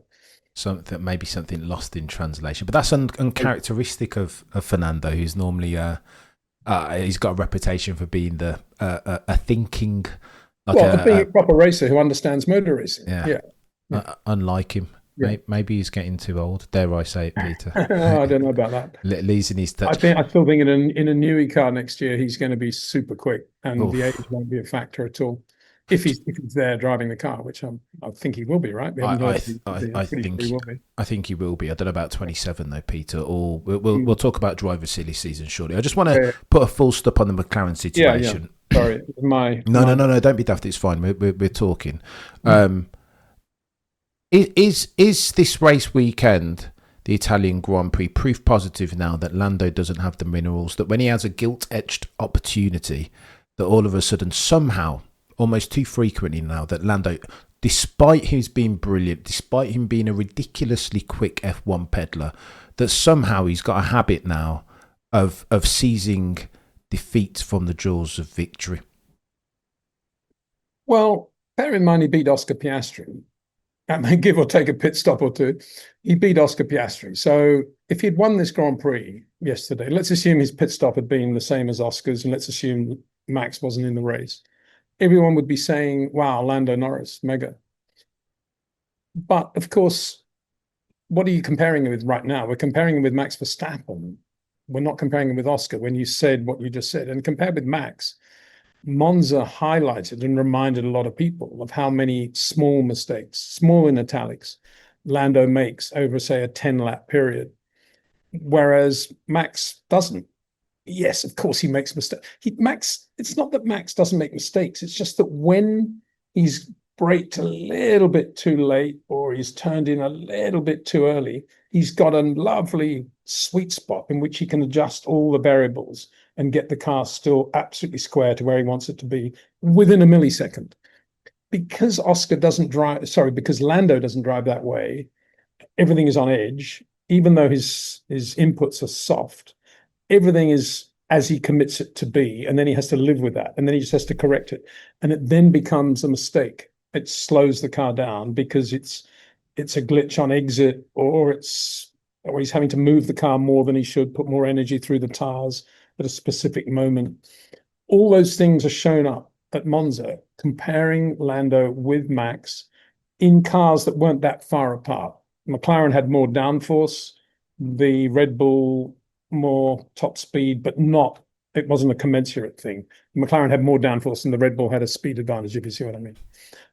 Maybe something lost in translation, but that's uncharacteristic of Fernando, who's normally he's got a reputation for being a thinking, being a proper racer who understands motor racing. Unlike him. Yeah. Maybe he's getting too old. Dare I say it, Peter? I don't know about that. Losing his touch. I still think in a Newey car next year, he's going to be super quick, and the age won't be a factor at all. If he's there driving the car, which I think he will be, right? I think he will be. I don't know about 27 though, Peter. Or we'll talk about driver silly season shortly. I just want to put a full stop on the McLaren situation. Yeah. Sorry, No. Don't be daft. It's fine. We're talking. Is this race weekend, the Italian Grand Prix, proof positive now that Lando doesn't have the minerals? That when he has a gilt-edged opportunity, that all of a sudden somehow, almost too frequently now, that Lando, despite him being brilliant, despite him being a ridiculously quick F1 peddler, that somehow he's got a habit now of seizing defeat from the jaws of victory? Well, bear in mind he beat Oscar Piastri. And give or take a pit stop or two, he beat Oscar Piastri. So if he'd won this Grand Prix yesterday, let's assume his pit stop had been the same as Oscar's, and let's assume Max wasn't in the race, everyone would be saying, wow, Lando Norris, mega. But of course, what are you comparing him with right now? We're comparing him with Max Verstappen. We're not comparing him with Oscar when you said what you just said. And compared with Max, Monza highlighted and reminded a lot of people of how many small mistakes, small in italics, Lando makes over, say, a 10-lap period, whereas Max doesn't. Yes, of course he makes mistakes. It's not that Max doesn't make mistakes. It's just that when he's braked a little bit too late or he's turned in a little bit too early, he's got a lovely sweet spot in which he can adjust all the variables and get the car still absolutely square to where he wants it to be within a millisecond. Because because Lando doesn't drive that way, everything is on edge, even though his inputs are soft. Everything is as he commits it to be, and then he has to live with that, and then he just has to correct it, and it then becomes a mistake. It slows the car down because it's a glitch on exit, or he's having to move the car more than he should, put more energy through the tires at a specific moment. All those things are shown up at Monza, comparing Lando with Max in cars that weren't that far apart. McLaren had more downforce, the Red Bull more top speed, but it wasn't a commensurate thing. McLaren had more downforce and the Red Bull had a speed advantage, if you see what I mean.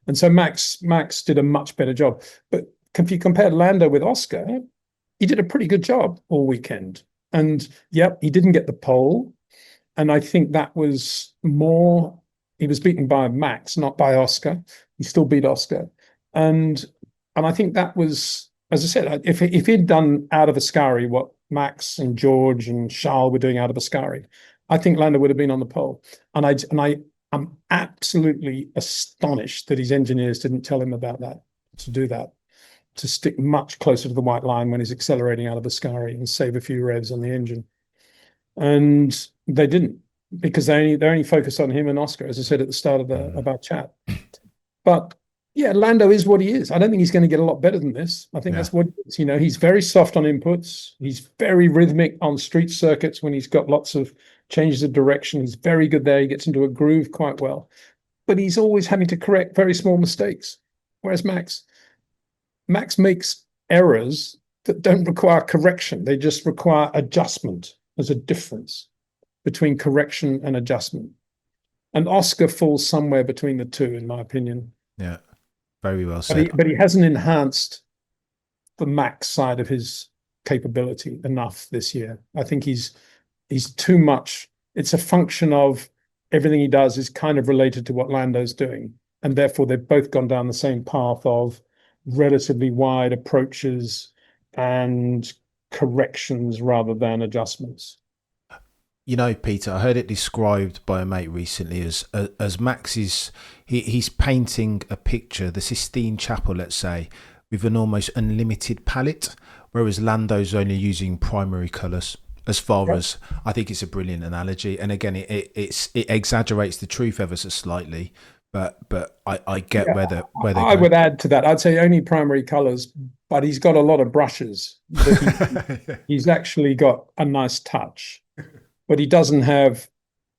And so Max did a much better job. But if you compare Lando with Oscar, he did a pretty good job all weekend. And yep, he didn't get the pole. And I think that was more, he was beaten by Max, not by Oscar. He still beat Oscar. And I think that was, as I said, if he'd done out of Ascari what Max and George and Charles were doing out of Ascari, I think Lando would have been on the pole. And I'm absolutely astonished that his engineers didn't tell him about that, to stick much closer to the white line when he's accelerating out of Ascari and save a few revs on the engine. And they didn't, because they only focused on him and Oscar, as I said at the start of our chat. But yeah, Lando is what he is. I don't think he's going to get a lot better than this. I think that's what he is. He's very soft on inputs. He's very rhythmic on street circuits when he's got lots of changes of direction. He's very good there. He gets into a groove quite well. But he's always having to correct very small mistakes. Whereas Max makes errors that don't require correction. They just require adjustment. There's a difference between correction and adjustment. And Oscar falls somewhere between the two, in my opinion. Yeah. Very well said. But he hasn't enhanced the Max side of his capability enough this year. I think he's too much. It's a function of everything he does is kind of related to what Lando's doing. And therefore, they've both gone down the same path of relatively wide approaches and corrections rather than adjustments. Peter, I heard it described by a mate recently as Max he's painting a picture, the Sistine Chapel, let's say, with an almost unlimited palette, whereas Lando's only using primary colours. As far as, I think it's a brilliant analogy, and again, it exaggerates the truth ever so slightly, but I get where they're I would add to that. I'd say only primary colours, but he's got a lot of brushes. He's actually got a nice touch. But he doesn't have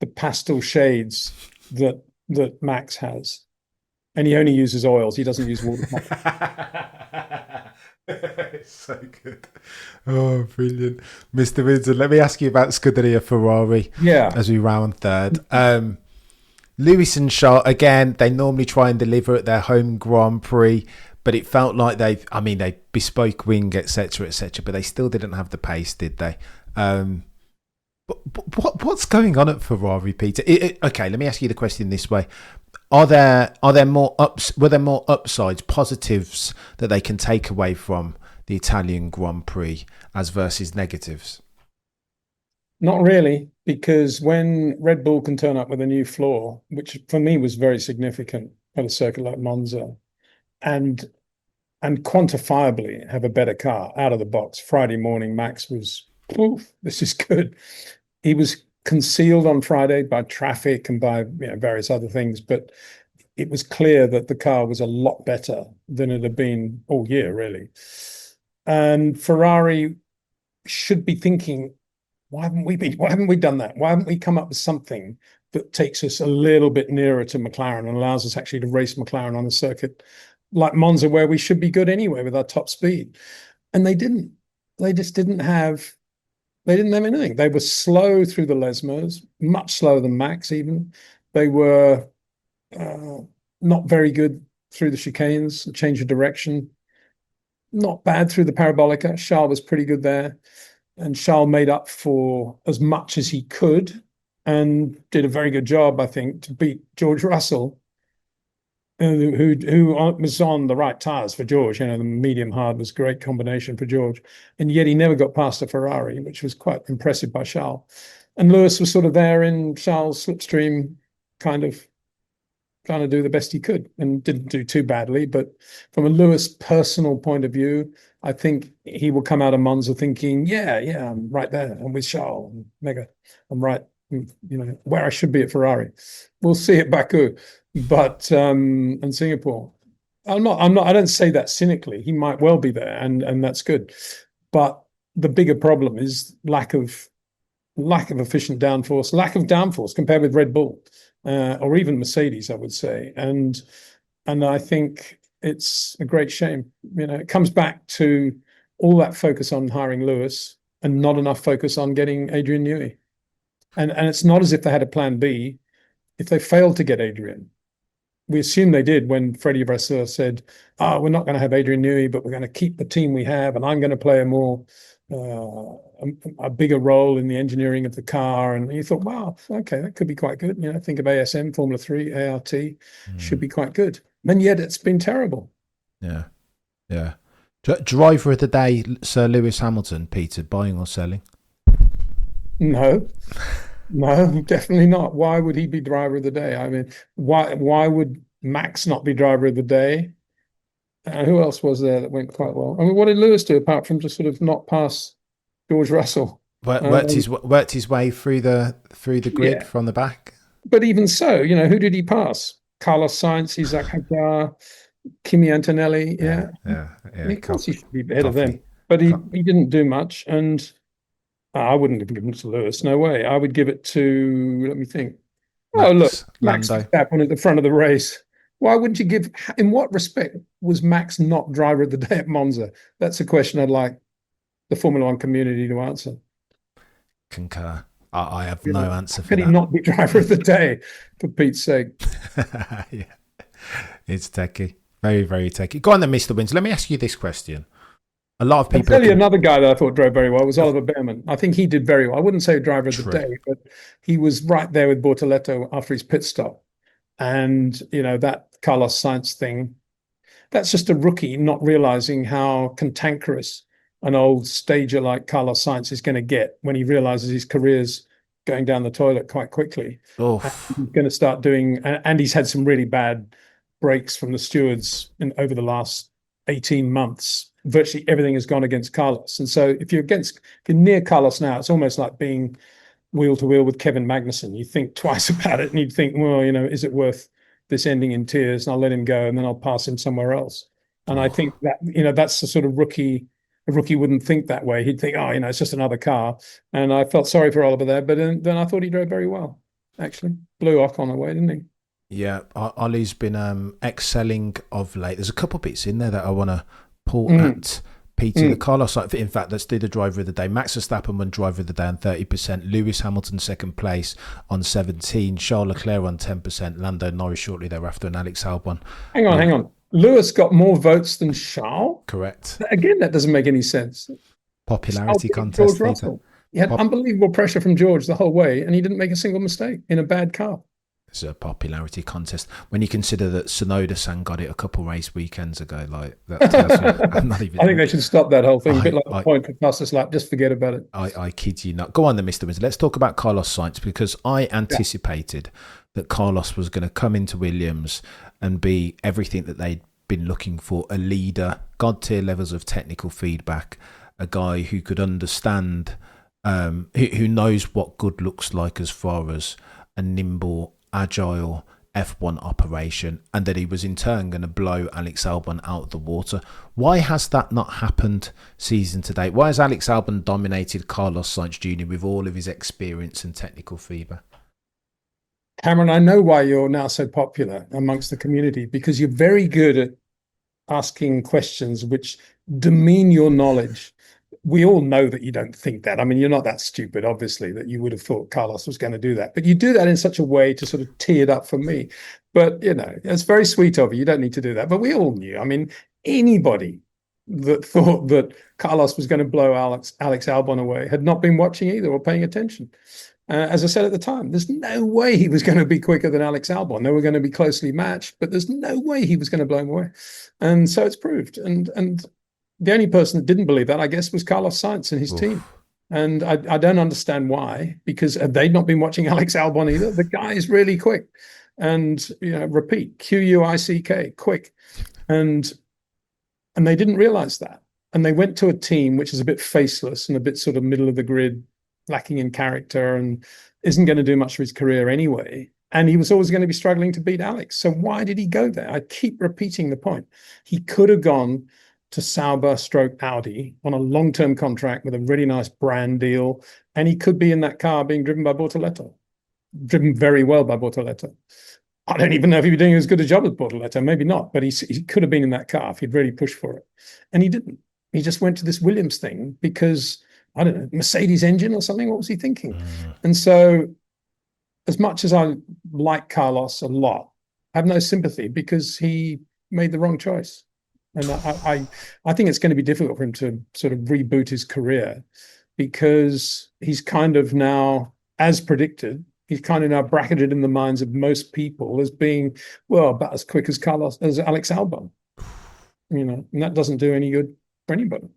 the pastel shades that Max has. And he only uses oils. He doesn't use water. It's so good. Oh, brilliant. Mr. Windsor, let me ask you about Scuderia Ferrari as we round third. Lewis and Charles, again, they normally try and deliver at their home Grand Prix, but it felt like they bespoke wing, etc., but they still didn't have the pace, did they? What's going on at Ferrari, Peter? Okay, let me ask you the question this way: were there more upsides, positives that they can take away from the Italian Grand Prix as versus negatives? Not really, because when Red Bull can turn up with a new floor, which for me was very significant at a circuit like Monza, and quantifiably have a better car out of the box. Friday morning, Max was, this is good. He was concealed on Friday by traffic and by various other things, but it was clear that the car was a lot better than it had been all year, really. And Ferrari should be thinking, why haven't we done that? Why haven't we come up with something that takes us a little bit nearer to McLaren and allows us actually to race McLaren on a circuit like Monza, where we should be good anyway with our top speed? And they didn't. They just didn't have. They didn't have anything. They were slow through the Lesmos, much slower than Max even. They were not very good through the chicanes, change of direction. not bad through the parabolica. Charles was pretty good there, and Charles made up for as much as he could and did a very good job, I think, to beat George Russell, who was on the right tires for George. The medium hard was a great combination for George, and yet he never got past a Ferrari, which was quite impressive by Charles. And Lewis was sort of there in Charles' slipstream, kind of trying to do the best he could, and didn't do too badly. But from a Lewis personal point of view, I think he will come out of Monza thinking, yeah, I'm right there. I'm with Charles. I'm right, where I should be at Ferrari. We'll see at Baku, but and Singapore. I don't say that cynically. He might well be there, and that's good. But the bigger problem is lack of efficient downforce, lack of downforce compared with Red Bull. Or even Mercedes, I would say. And I think it's a great shame. It comes back to all that focus on hiring Lewis and not enough focus on getting Adrian Newey. And it's not as if they had a plan B if they failed to get Adrian. We assume they did when Freddie Vasseur said, we're not going to have Adrian Newey, but we're going to keep the team we have, and I'm going to play a bigger role in the engineering of the car. And you thought, wow, okay, that could be quite good. Think of ASM, Formula 3, ART, should be quite good. And yet it's been terrible. Yeah. Driver of the day, Sir Lewis Hamilton, Peter, buying or selling? No, definitely not. Why would he be driver of the day? I mean, why would Max not be driver of the day? Who else was there that went quite well? I mean, what did Lewis do apart from just sort of not pass George Russell? Worked his way through the grid from the back. But even so, who did he pass? Carlos Sainz, Isaac Hadjar, Kimi Antonelli. Yeah. Of course, he should be ahead of them. But he didn't do much, and I wouldn't have given it to Lewis. No way. I would give it to. Let me think. Max Verstappen at the front of the race. Why wouldn't you give? In what respect was Max not driver of the day at Monza? That's a question I'd like the Formula One community to answer. Concur. I have no answer for that. Could he not be driver of the day, for Pete's sake? Yeah, it's techie. Very, very techie. Go on then, Mr. Windsor. Let me ask you this question. A lot of people. I'll tell you another guy that I thought drove very well was Oliver Behrman. I think he did very well. I wouldn't say driver of the day, but he was right there with Bortoleto after his pit stop. And, that Carlos Sainz thing, that's just a rookie not realizing how cantankerous an old stager like Carlos Sainz is going to get when he realizes his career's going down the toilet quite quickly. He's going to start doing, and he's had some really bad breaks from the stewards over the last 18 months. Virtually everything has gone against Carlos. And so if you're near Carlos now, it's almost like being wheel to wheel with Kevin Magnussen. You think twice about it, and you think, well, is it worth this ending in tears? And I'll let him go, and then I'll pass him somewhere else. And I think that, that's the sort of rookie. A rookie wouldn't think that way. He'd think, it's just another car. And I felt sorry for Oliver there, but then I thought he drove very well, actually. Blew Ocon away, didn't he? Yeah, Ollie's been excelling of late. There's a couple of bits in there that I want to pull at Peter. The Carlos, in fact, let's do the driver of the day. Max Verstappen won driver of the day on 30%. Lewis Hamilton second place on 17%. Charles Leclerc on 10%. Lando Norris shortly thereafter, and Alex Albon. Hang on. Lewis got more votes than Charles? Correct. Again, that doesn't make any sense. Popularity contest. George Russell. He had unbelievable pressure from George the whole way, and he didn't make a single mistake in a bad car. It's a popularity contest. When you consider that Tsunoda-san got it a couple race weekends ago, like that. I'm not even. I think they should stop that whole thing. A bit like the point for fastest lap. Just forget about it. I kid you not. Go on then, Mr. Windsor. Let's talk about Carlos Sainz, because I anticipated that Carlos was going to come into Williams and be everything that they'd been looking for: a leader, god tier levels of technical feedback, a guy who could understand, who knows what good looks like as far as a nimble, agile F1 operation, and that he was in turn going to blow Alex Albon out of the water. Why has that not happened season to date? Why has Alex Albon dominated Carlos Sainz Jr. with all of his experience and technical fever? Cameron, I know why you're now so popular amongst the community, because you're very good at asking questions which demean your knowledge. We all know that you don't think that. I mean, you're not that stupid, obviously, that you would have thought Carlos was going to do that. But you do that in such a way to sort of tee it up for me. But, it's very sweet of you. You don't need to do that. But we all knew. I mean, anybody that thought that Carlos was going to blow Alex Albon away had not been watching either or paying attention. As I said at the time, there's no way he was going to be quicker than Alex Albon. They were going to be closely matched, but there's no way he was going to blow him away. And so it's proved. And the only person that didn't believe that, I guess, was Carlos Sainz and his team. And I don't understand why, because they'd not been watching Alex Albon either. The guy is really quick. And, repeat, Quick, quick. And they didn't realize that. And they went to a team which is a bit faceless and a bit sort of middle of the grid, lacking in character, and isn't going to do much for his career anyway. And he was always going to be struggling to beat Alex. So why did he go there? I keep repeating the point. He could have gone to Sauber / Audi on a long-term contract with a really nice brand deal. And he could be in that car being driven by Bortoleto, driven very well by Bortoleto. I don't even know if he'd be doing as good a job as Bortoleto, maybe not, but he could have been in that car if he'd really pushed for it. And he didn't. He just went to this Williams thing because, I don't know, Mercedes engine or something. What was he thinking? And so as much as I like Carlos a lot, I have no sympathy because he made the wrong choice. And I think it's going to be difficult for him to sort of reboot his career because he's kind of now, as predicted, he's kind of now bracketed in the minds of most people as being, well, about as quick as as Alex Albon, and that doesn't do any good for anybody.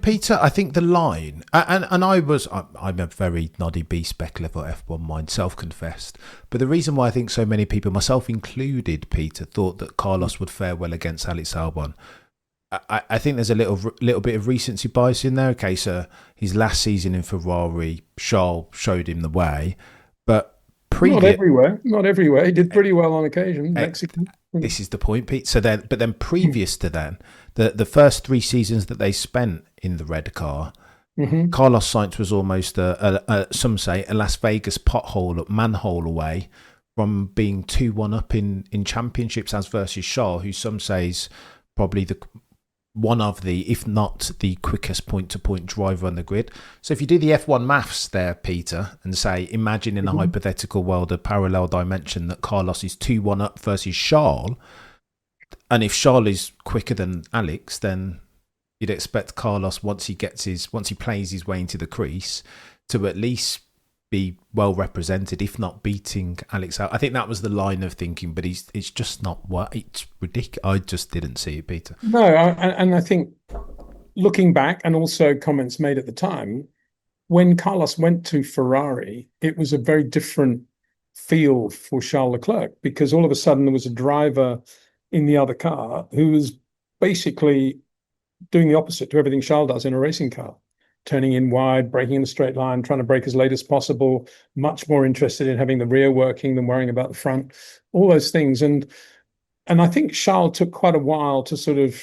Peter, I think the line, and I'm a very noddy B-spec level F1 mind, self-confessed. But the reason why I think so many people, myself included, Peter, thought that Carlos would fare well against Alex Albon, I think there's a little bit of recency bias in there. Okay, so his last season in Ferrari, Charles showed him the way, but not everywhere. He did pretty well on occasion. Mexican. This is the point, Pete. So then, previous to then, the first 3 seasons that they spent in the red car, Carlos Sainz was almost some say a Las Vegas manhole away from being 2-1 up in championships as versus Charles, who some say is probably one of the, if not the quickest point-to-point driver on the grid. So if you do the F1 maths there, Peter, and say, imagine in a hypothetical world, a parallel dimension that Carlos is 2-1 up versus Charles, and if Charles is quicker than Alex, then you'd expect Carlos, once he plays his way into the crease, to at least be well represented, if not beating Alex out. I think that was the line of thinking, but it's just not what it's ridiculous. I just didn't see it, Peter. No, and I think looking back, and also comments made at the time, when Carlos went to Ferrari, it was a very different feel for Charles Leclerc, because all of a sudden there was a driver in the other car who was basically doing the opposite to everything Charles does in a racing car. Turning in wide, braking in a straight line, trying to brake as late as possible, much more interested in having the rear working than worrying about the front, all those things. And I think Charles took quite a while to sort of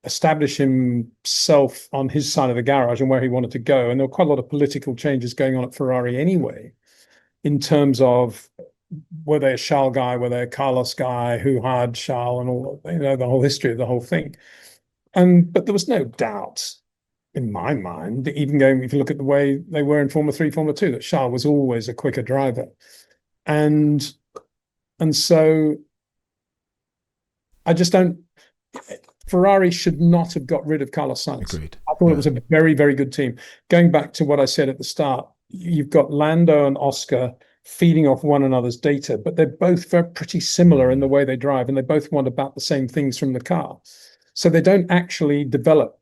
establish himself on his side of the garage and where he wanted to go. And there were quite a lot of political changes going on at Ferrari anyway, in terms of were they a Charles guy, were they a Carlos guy, who hired Charles, and all, the whole history of the whole thing. But there was no doubt in my mind, even if you look at the way they were in Formula 3, Formula 2, that Charles was always a quicker driver. And so I just don't, Ferrari should not have got rid of Carlos Sainz. Agreed. I thought it was a very, very good team. Going back to what I said at the start, you've got Lando and Oscar feeding off one another's data, but they're both pretty similar in the way they drive, and they both want about the same things from the car. So they don't actually develop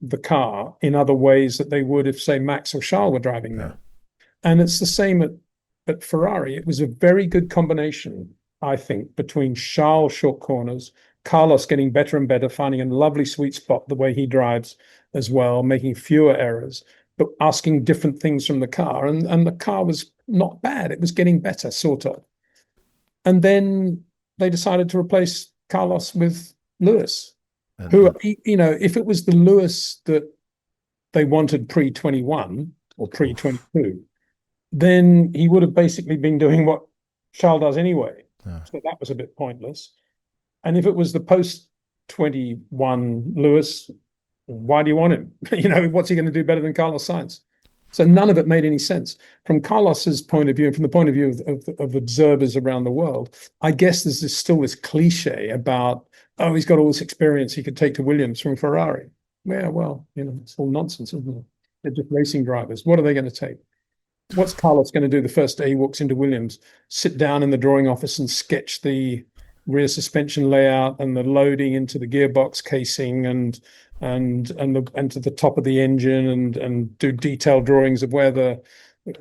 the car in other ways that they would if, say, Max or Charles were driving there. And it's the same at Ferrari. It was a very good combination, I think, between Charles' short corners, Carlos getting better and better, finding a lovely sweet spot the way he drives as well, making fewer errors, but asking different things from the car. And the car was not bad. It was getting better, sort of. And then they decided to replace Carlos with Lewis, who, if it was the Lewis that they wanted pre-21 or pre-22, then he would have basically been doing what Charles does anyway. So that was a bit pointless. And if it was the post-21 Lewis, why do you want him? What's he going to do better than Carlos Sainz? So none of it made any sense. From Carlos's point of view, and from the point of view of observers around the world, I guess there's still this cliche about oh, he's got all this experience he could take to Williams from Ferrari. Yeah, well, it's all nonsense, isn't it? They're just racing drivers. What are they going to take? What's Carlos going to do the first day he walks into Williams? Sit down in the drawing office and sketch the rear suspension layout and the loading into the gearbox casing and to the top of the engine and do detailed drawings of where the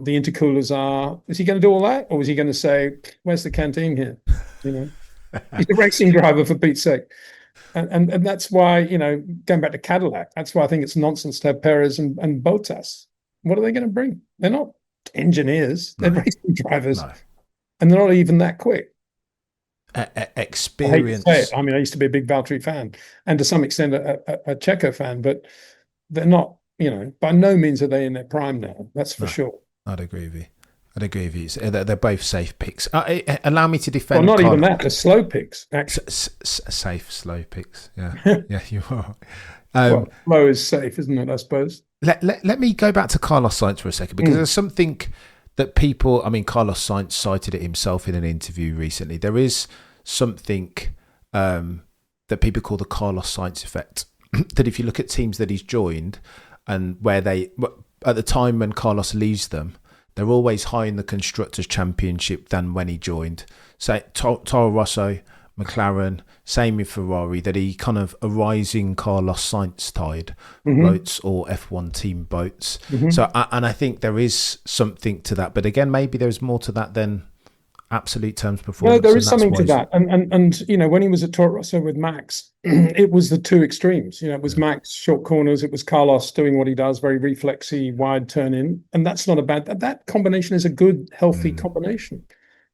intercoolers are. Is he going to do all that, or is he going to say, "Where's the canteen here?" He's a racing driver, for Pete's sake. And that's why, going back to Cadillac, that's why I think it's nonsense to have Perez and Bottas. What are they going to bring? They're not engineers, they're racing drivers, and they're not even that quick. Experience. I used to be a big Valtteri fan, and to some extent a Checo fan, but they're not, by no means are they in their prime now. That's for sure. I'd agree with you. They're both safe picks. Allow me to defend. Well, not even that. They're slow picks. Safe, slow picks. Yeah, yeah, you are. Slow is safe, isn't it? I suppose. Let me go back to Carlos Sainz for a second, because there's something that people. Carlos Sainz cited it himself in an interview recently. There is something that people call the Carlos Sainz effect. That if you look at teams that he's joined, and where they at the time when Carlos leaves them, they're always higher in the Constructors' Championship than when he joined. So Toro Rosso, McLaren, same with Ferrari, that he kind of a rising Carlos Sainz tide boats or F1 team boats. So, and I think there is something to that. But again, maybe there's more to that than absolute terms performance. No, there is something to that. And when he was at Toro Rosso with Max, it was the two extremes. It was Max short corners, it was Carlos doing what he does, very reflexy, wide turn in. And that's not a bad, that combination is a good, healthy combination.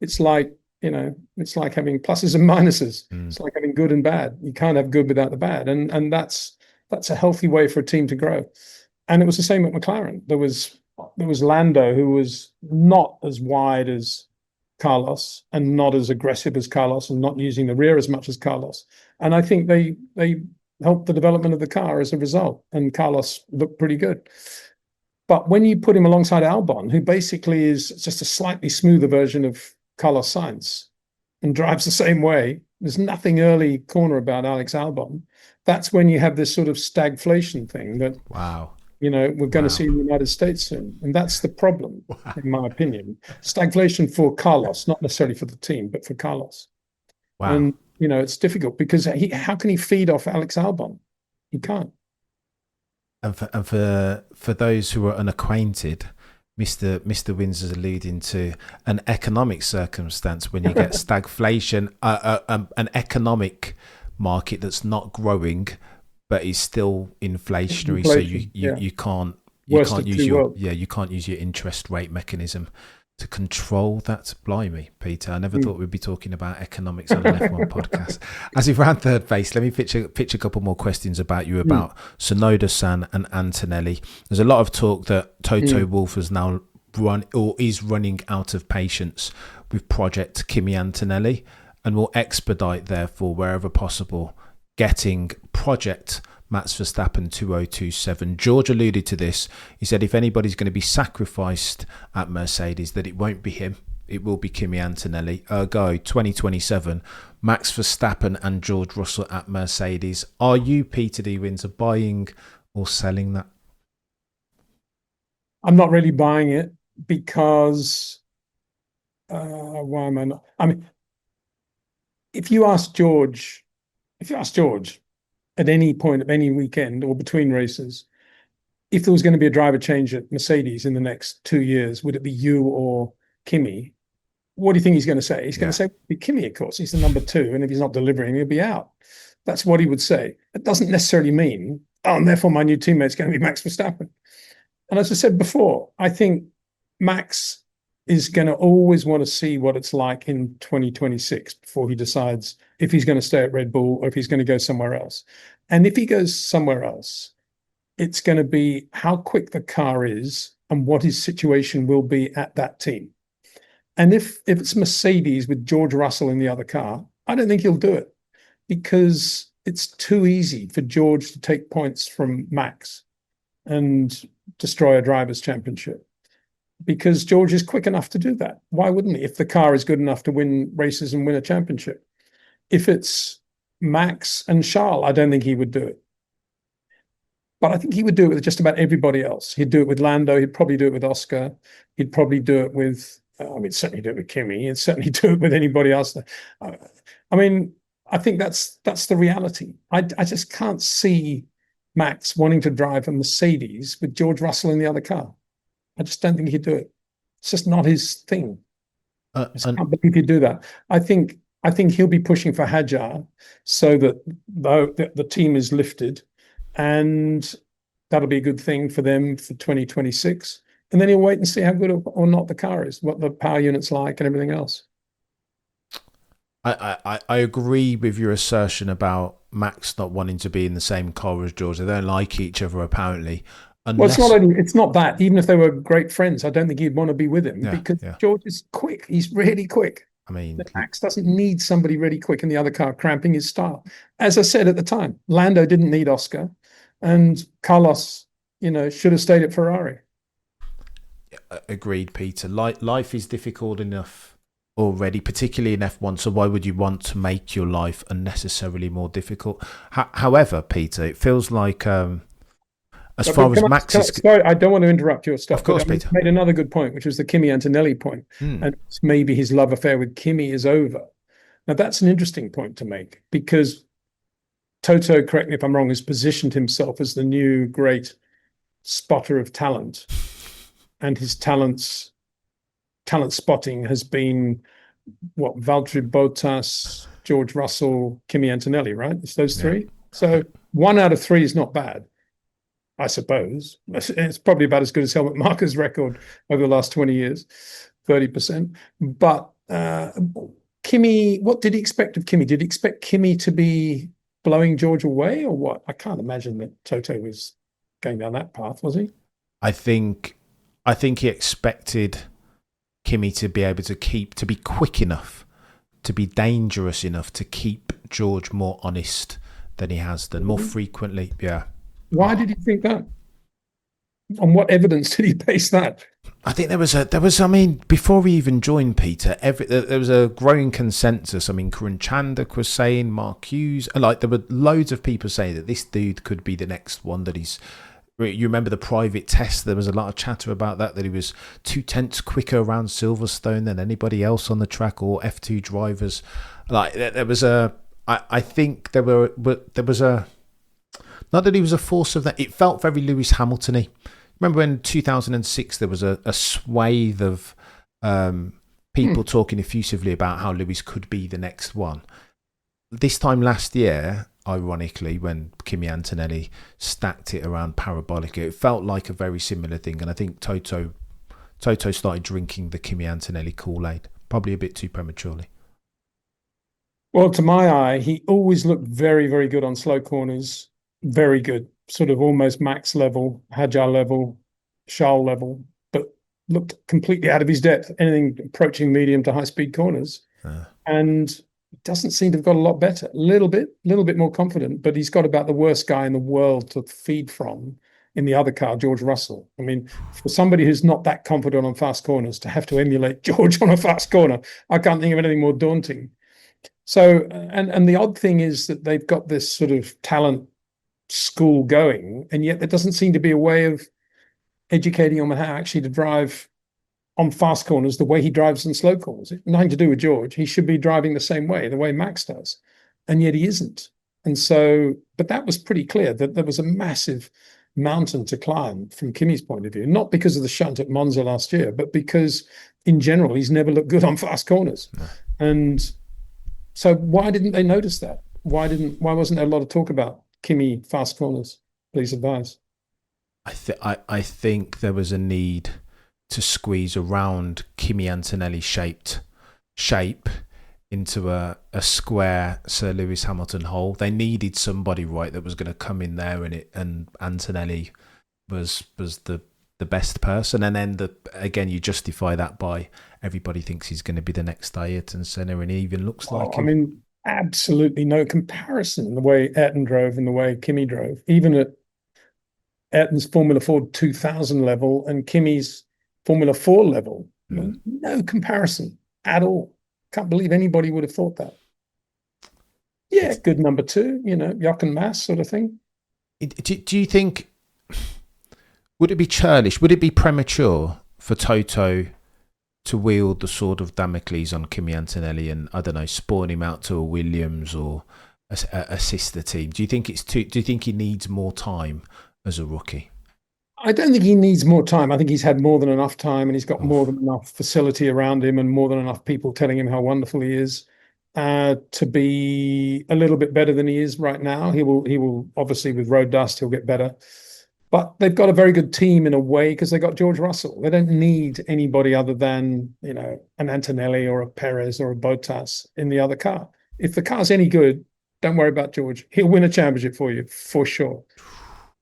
It's like, it's like having pluses and minuses. It's like having good and bad. You can't have good without the bad. And that's a healthy way for a team to grow. And it was the same at McLaren. There was Lando, who was not as wide as Carlos and not as aggressive as Carlos and not using the rear as much as Carlos. And I think they helped the development of the car as a result. And Carlos looked pretty good. But when you put him alongside Albon, who basically is just a slightly smoother version of Carlos Sainz and drives the same way, there's nothing early corner about Alex Albon. That's when you have this sort of stagflation thing that we're going to see in the United States soon. And that's the problem, in my opinion. Stagflation for Carlos, not necessarily for the team, but for Carlos. Wow. And, it's difficult because how can he feed off Alex Albon? He can't. And for those who are unacquainted, Mr. Windsor's alluding to an economic circumstance when you get stagflation, an economic market that's not growing but is still inflationary. So you can't use your interest rate mechanism to control that. Blimey, Peter, I never thought we'd be talking about economics on an F1 podcast. As we ran third base, let me pitch a couple more questions about you, about Tsunoda-san and Antonelli. There's a lot of talk that Toto Wolff has now is running out of patience with Project Kimi Antonelli and will expedite, therefore, wherever possible, getting Project Max Verstappen 2027. George alluded to this. He said if anybody's going to be sacrificed at Mercedes, that it won't be him. It will be Kimi Antonelli. Ergo, 2027, Max Verstappen and George Russell at Mercedes. Are you, Peter D. Windsor, buying or selling that? I'm not really buying it because why am I not? If you ask George at any point of any weekend or between races, if there was going to be a driver change at Mercedes in the next 2 years, would it be you or Kimi? What do you think he's going to say? He's going to say, be Kimi, of course. He's the number 2, and if he's not delivering, he'll be out. That's what he would say. It doesn't necessarily mean, and therefore my new teammate's going to be Max Verstappen. And as I said before, I think Max is going to always want to see what it's like in 2026 before he decides if he's going to stay at Red Bull or if he's going to go somewhere else. And if he goes somewhere else, it's going to be how quick the car is and what his situation will be at that team. And if it's Mercedes with George Russell in the other car, I don't think he'll do it because it's too easy for George to take points from Max and destroy a driver's championship, because George is quick enough to do that. Why wouldn't he, if the car is good enough to win races and win a championship? If it's Max and Charles, I don't think he would do it. But I think he would do it with just about everybody else. He'd do it with Lando. He'd probably do it with Oscar. He'd probably do it with, certainly do it with Kimi. He'd certainly do it with anybody else. I mean, I think that's the reality. I just can't see Max wanting to drive a Mercedes with George Russell in the other car. I just don't think he'd do it. It's just not his thing. I can't believe he'd do that. I think he'll be pushing for Hadjar so that the team is lifted, and that'll be a good thing for them for 2026. And then he'll wait and see how good or not the car is, what the power unit's like, and everything else. I agree with your assertion about Max not wanting to be in the same car as George. They don't like each other, apparently. Well, it's not that. Even if they were great friends, I don't think he'd want to be with him because George is quick. He's really quick. I mean, Max doesn't need somebody really quick in the other car cramping his style. As I said at the time, Lando didn't need Oscar, and Carlos, should have stayed at Ferrari. Agreed, Peter. Life is difficult enough already, particularly in F1. So why would you want to make your life unnecessarily more difficult? However, Peter, it feels like Sorry, I don't want to interrupt your stuff. Of course, Peter. Made another good point, which was the Kimi Antonelli point, and maybe his love affair with Kimi is over. Now that's an interesting point to make because Toto, correct me if I'm wrong, has positioned himself as the new great spotter of talent, and his talent spotting has been what Valtteri Bottas, George Russell, Kimi Antonelli, right? It's those three. So 1 out of 3 is not bad, I suppose. It's probably about as good as Helmut Marko's record over the last 20 years, 30%. But Kimi, what did he expect of Kimi? Did he expect Kimi to be blowing George away or what? I can't imagine that Toto was going down that path, was he? I think he expected Kimi to be able to be quick enough, to be dangerous enough to keep George more honest than he has done, more frequently. Yeah. Why did he think that? On what evidence did he base that? I think there was. I mean, before we even joined, Peter, there was a growing consensus. I mean, Karun Chandak was saying, Mark Hughes, there were loads of people saying that this dude could be the next one. That he's. You remember the private test? There was a lot of chatter about that he was 2/10 quicker around Silverstone than anybody else on the track or F2 drivers. There was a. I think there was a. Not that he was a force of that. It felt very Lewis Hamilton-y. Remember in 2006, there was a swathe of people talking effusively about how Lewis could be the next one. This time last year, ironically, when Kimi Antonelli stacked it around Parabolica, it felt like a very similar thing. And I think Toto started drinking the Kimi Antonelli Kool-Aid, probably a bit too prematurely. Well, to my eye, he always looked very, very good on slow corners. Very good, sort of almost Max level, Hadjar level, Charles level, but looked completely out of his depth, anything approaching medium to high-speed corners. And doesn't seem to have got a lot better. A little bit more confident, but he's got about the worst guy in the world to feed from in the other car, George Russell. I mean, for somebody who's not that confident on fast corners to have to emulate George on a fast corner, I can't think of anything more daunting. So, and the odd thing is that they've got this sort of talent school going, and yet there doesn't seem to be a way of educating on how actually to drive on fast corners the way he drives in slow corners. Nothing to do with George. He should be driving the same way, the way Max does, and yet he isn't. And so, but that was pretty clear that there was a massive mountain to climb from Kimi's point of view, not because of the shunt at Monza last year, but because in general he's never looked good on fast corners. And so why didn't they notice that? Why wasn't there a lot of talk about Kimi fast corners? Please advise. I think there was a need to squeeze around Kimi Antonelli shape into a square Sir Lewis Hamilton hole. They needed somebody that was going to come in there and Antonelli was the best person. And then again you justify that by everybody thinks he's going to be the next Ayrton Senna, and he even looks like him. I mean, absolutely no comparison in the way Ayrton drove and the way Kimi drove, even at Ayrton's Formula Ford 2000 level and Kimi's Formula 4 level. No comparison at all. Can't believe anybody would have thought that. Yeah, good number two, Jochen Mass sort of thing. Do you think, would it be churlish, would it be premature for Toto to wield the sword of Damocles on Kimi Antonelli and, I don't know, spawn him out to a Williams or a sister team? Do you think he needs more time as a rookie? I don't think he needs more time. I think he's had more than enough time, and he's got more than enough facility around him and more than enough people telling him how wonderful he is to be a little bit better than he is right now. He will obviously, with road dust, he'll get better. But they've got a very good team in a way because they got George Russell. They don't need anybody other than, an Antonelli or a Perez or a Bottas in the other car. If the car's any good, don't worry about George. He'll win a championship for you, for sure.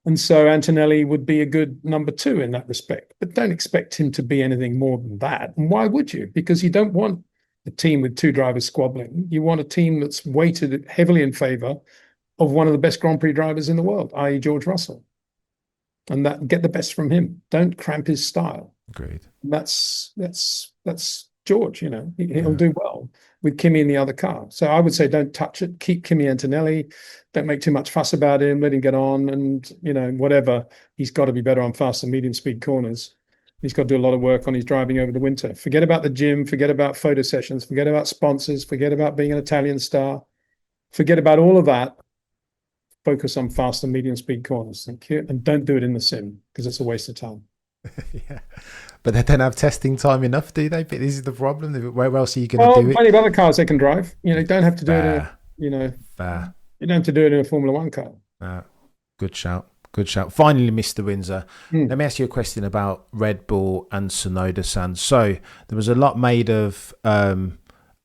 And so Antonelli would be a good number two in that respect. But don't expect him to be anything more than that. And why would you? Because you don't want a team with two drivers squabbling. You want a team that's weighted heavily in favour of one of the best Grand Prix drivers in the world, i.e. George Russell. And that get the best from him. Don't cramp his style. Agreed. That's George, he'll do well with Kimi in the other car. So I would say don't touch it. Keep Kimi Antonelli. Don't make too much fuss about him. Let him get on and, whatever. He's got to be better on fast and medium speed corners. He's got to do a lot of work on his driving over the winter. Forget about the gym. Forget about photo sessions. Forget about sponsors. Forget about being an Italian star. Forget about all of that. Focus on fast and medium speed corners. Thank you. And don't do it in the sim because it's a waste of time. Yeah. But they don't have testing time enough, do they? But this is the problem. Where else are you going to do it? Plenty of other cars they can drive. You don't have to do Fair. it Fair. You don't have to do it in a Formula One car. Good shout. Good shout. Finally, Mr. Windsor, let me ask you a question about Red Bull and Tsunoda-san. So there was a lot made of the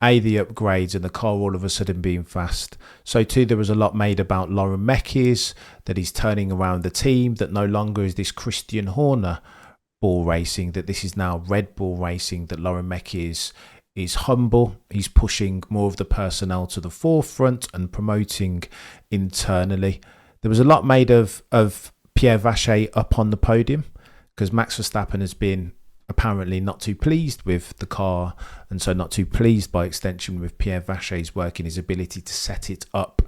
upgrades and the car all of a sudden being fast. So too, there was a lot made about Lauren Mekies, that he's turning around the team, that no longer is this Christian Horner Bull Racing, that this is now Red Bull Racing, that Lauren Mekies is humble. He's pushing more of the personnel to the forefront and promoting internally. There was a lot made of Pierre Vacher up on the podium because Max Verstappen has been apparently not too pleased with the car, and so not too pleased by extension with Pierre Vacher's work in his ability to set it up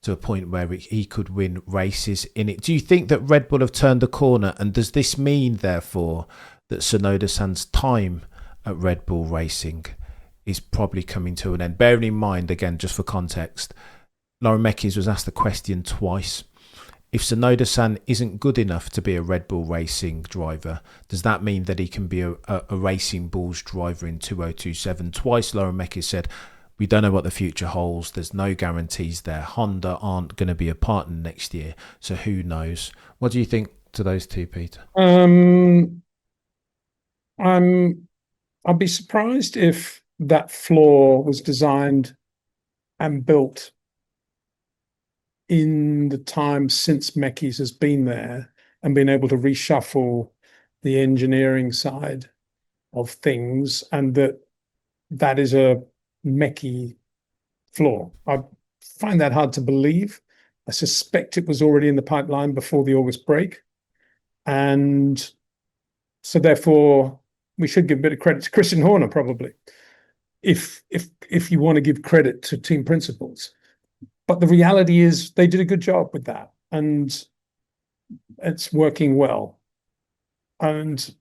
to a point where he could win races in it. Do you think that Red Bull have turned a corner, and does this mean therefore that Tsunoda-san's time at Red Bull Racing is probably coming to an end? Bearing in mind, again, just for context, Lauren Mekies was asked the question twice. If Tsunoda-san isn't good enough to be a Red Bull Racing driver, does that mean that he can be a Racing Bulls driver in 2027? Twice Lauren Mekies said, we don't know what the future holds. There's no guarantees there. Honda aren't going to be a partner next year, so who knows? What do you think to those two, Peter? I'll be surprised if that floor was designed and built in the time since Mekies has been there and been able to reshuffle the engineering side of things, and that is a Meki floor. I find that hard to believe. I suspect it was already in the pipeline before the August break. And so therefore we should give a bit of credit to Christian Horner, probably, if you want to give credit to team principals. But the reality is they did a good job with that, and it's working well. And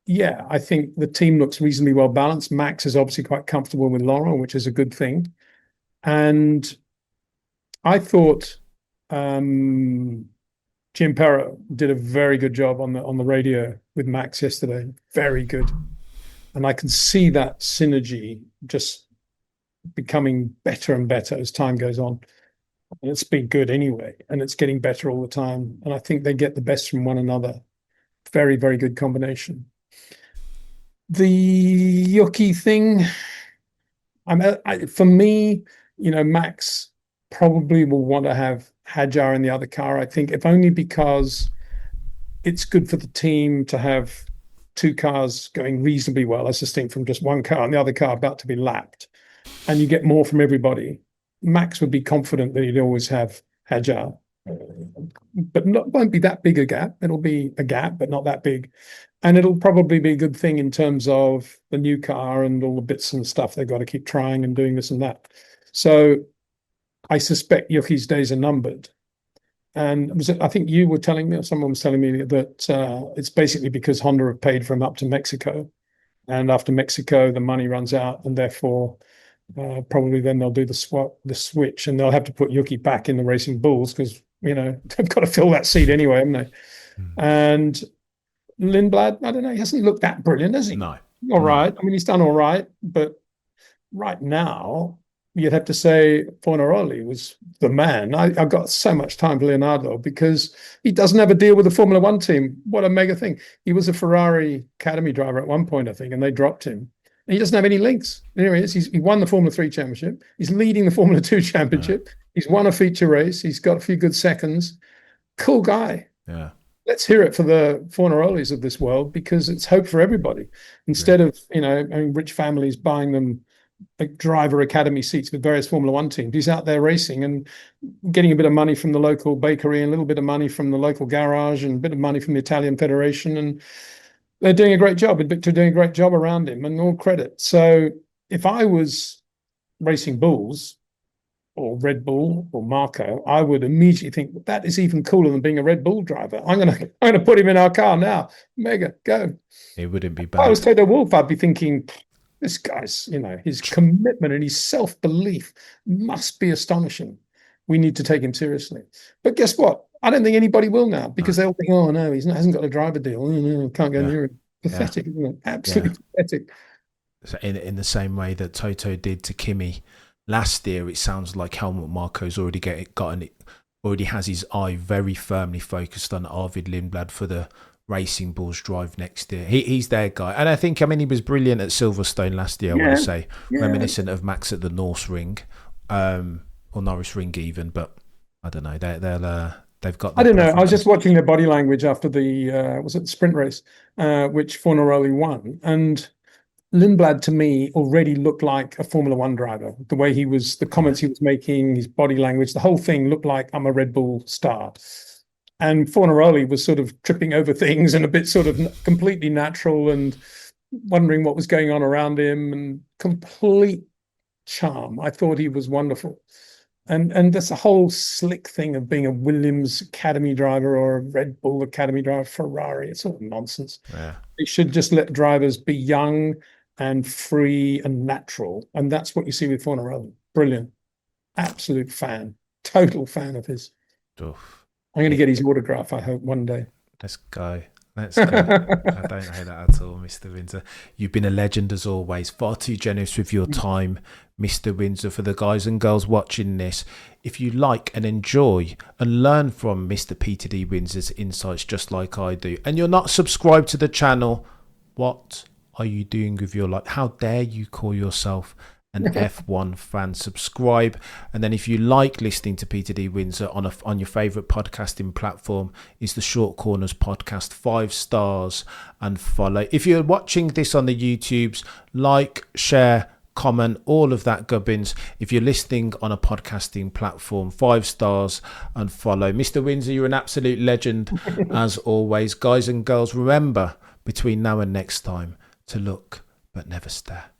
yeah, I think the team looks reasonably well balanced. Max is obviously quite comfortable with Laurent, which is a good thing. And I thought Jim Perro did a very good job on the radio with Max yesterday. Very good. And I can see that synergy just becoming better and better as time goes on. And it's been good anyway, and it's getting better all the time. And I think they get the best from one another. Very, very good combination. The Yuki thing, for me, Max probably will want to have Hadjar in the other car, I think, if only because it's good for the team to have two cars going reasonably well, as distinct from just one car and the other car about to be lapped. And you get more from everybody. Max would be confident that he'd always have Hadjar, but won't be that big a gap. It'll be a gap, but not that big. And it'll probably be a good thing in terms of the new car and all the bits and stuff they've got to keep trying and doing this and that. So I suspect Yuki's days are numbered. And I think you were telling me, or someone was telling me that it's basically because Honda have paid for him up to Mexico. And after Mexico, the money runs out, and therefore probably then they'll do the switch, and they'll have to put Yuki back in the Racing Bulls because, they've got to fill that seat anyway, haven't they? And Lindblad, I don't know, he hasn't looked that brilliant, has he? No. All right. I mean, he's done all right, but right now, you'd have to say Fornaroli was the man. I've got so much time for Leonardo because he doesn't have a deal with the Formula One team. What a mega thing. He was a Ferrari Academy driver at one point, I think, and they dropped him. And he doesn't have any links. There he is. He won the Formula 3 championship. He's leading the Formula 2 championship. He's won a feature race. He's got a few good seconds. Cool guy. Yeah. Let's hear it for the Fornarolis of this world because it's hope for everybody. Instead of, rich families buying them driver academy seats with various Formula One teams, he's out there racing and getting a bit of money from the local bakery and a little bit of money from the local garage and a bit of money from the Italian Federation. And they're doing a great job. Victor doing a great job around him, and all credit. So if I was Racing Bulls or Red Bull or Marco, I would immediately think that is even cooler than being a Red Bull driver. I'm gonna put him in our car now. Mega, go. It wouldn't be bad. If I was Toto Wolff, I'd be thinking, this guy's, his commitment and his self-belief must be astonishing. We need to take him seriously. But guess what? I don't think anybody will now because they'll think, oh, no, hasn't got a driver deal. Oh, no, can't go near him. Pathetic, isn't it? Absolutely pathetic. So in the same way that Toto did to Kimi last year, it sounds like Helmut Marko's already already has his eye very firmly focused on Arvid Lindblad for the Racing Bulls drive next year. He's their guy. And I think, he was brilliant at Silverstone last year, I want to say. Reminiscent of Max at the Norris Ring, or Norris Ring even, but I don't know. They've got... I don't know. I was just watching their body language after the sprint race, which Fornaroli won. And Lindblad, to me, already looked like a Formula One driver. The way the comments he was making, his body language, the whole thing looked like, I'm a Red Bull star. And Fornaroli was sort of tripping over things and a bit sort of completely natural and wondering what was going on around him, and complete charm. I thought he was wonderful. And that's a whole slick thing of being a Williams Academy driver or a Red Bull Academy driver, Ferrari. It's all nonsense. Yeah. They should just let drivers be young and free and natural. And that's what you see with Fornaroli. Brilliant. Absolute fan. Total fan of his. Oof. I'm going to get his autograph, I hope, one day. Let's go. I don't know that at all, Mr. Windsor. You've been a legend as always. Far too generous with your time, Mr. Windsor. For the guys and girls watching this, if you like and enjoy and learn from Mr. Peter D. Windsor's insights just like I do, and you're not subscribed to the channel, what are you doing with your life? How dare you call yourself an F1 fan? Subscribe. And then if you like listening to Peter D. Windsor on your favourite podcasting platform, is the Short Corners podcast. 5 stars and follow. If you're watching this on the YouTubes, like, share, comment, all of that gubbins. If you're listening on a podcasting platform, 5 stars and follow. Mr. Windsor, you're an absolute legend as always. Guys and girls, remember, between now and next time, to look but never stare.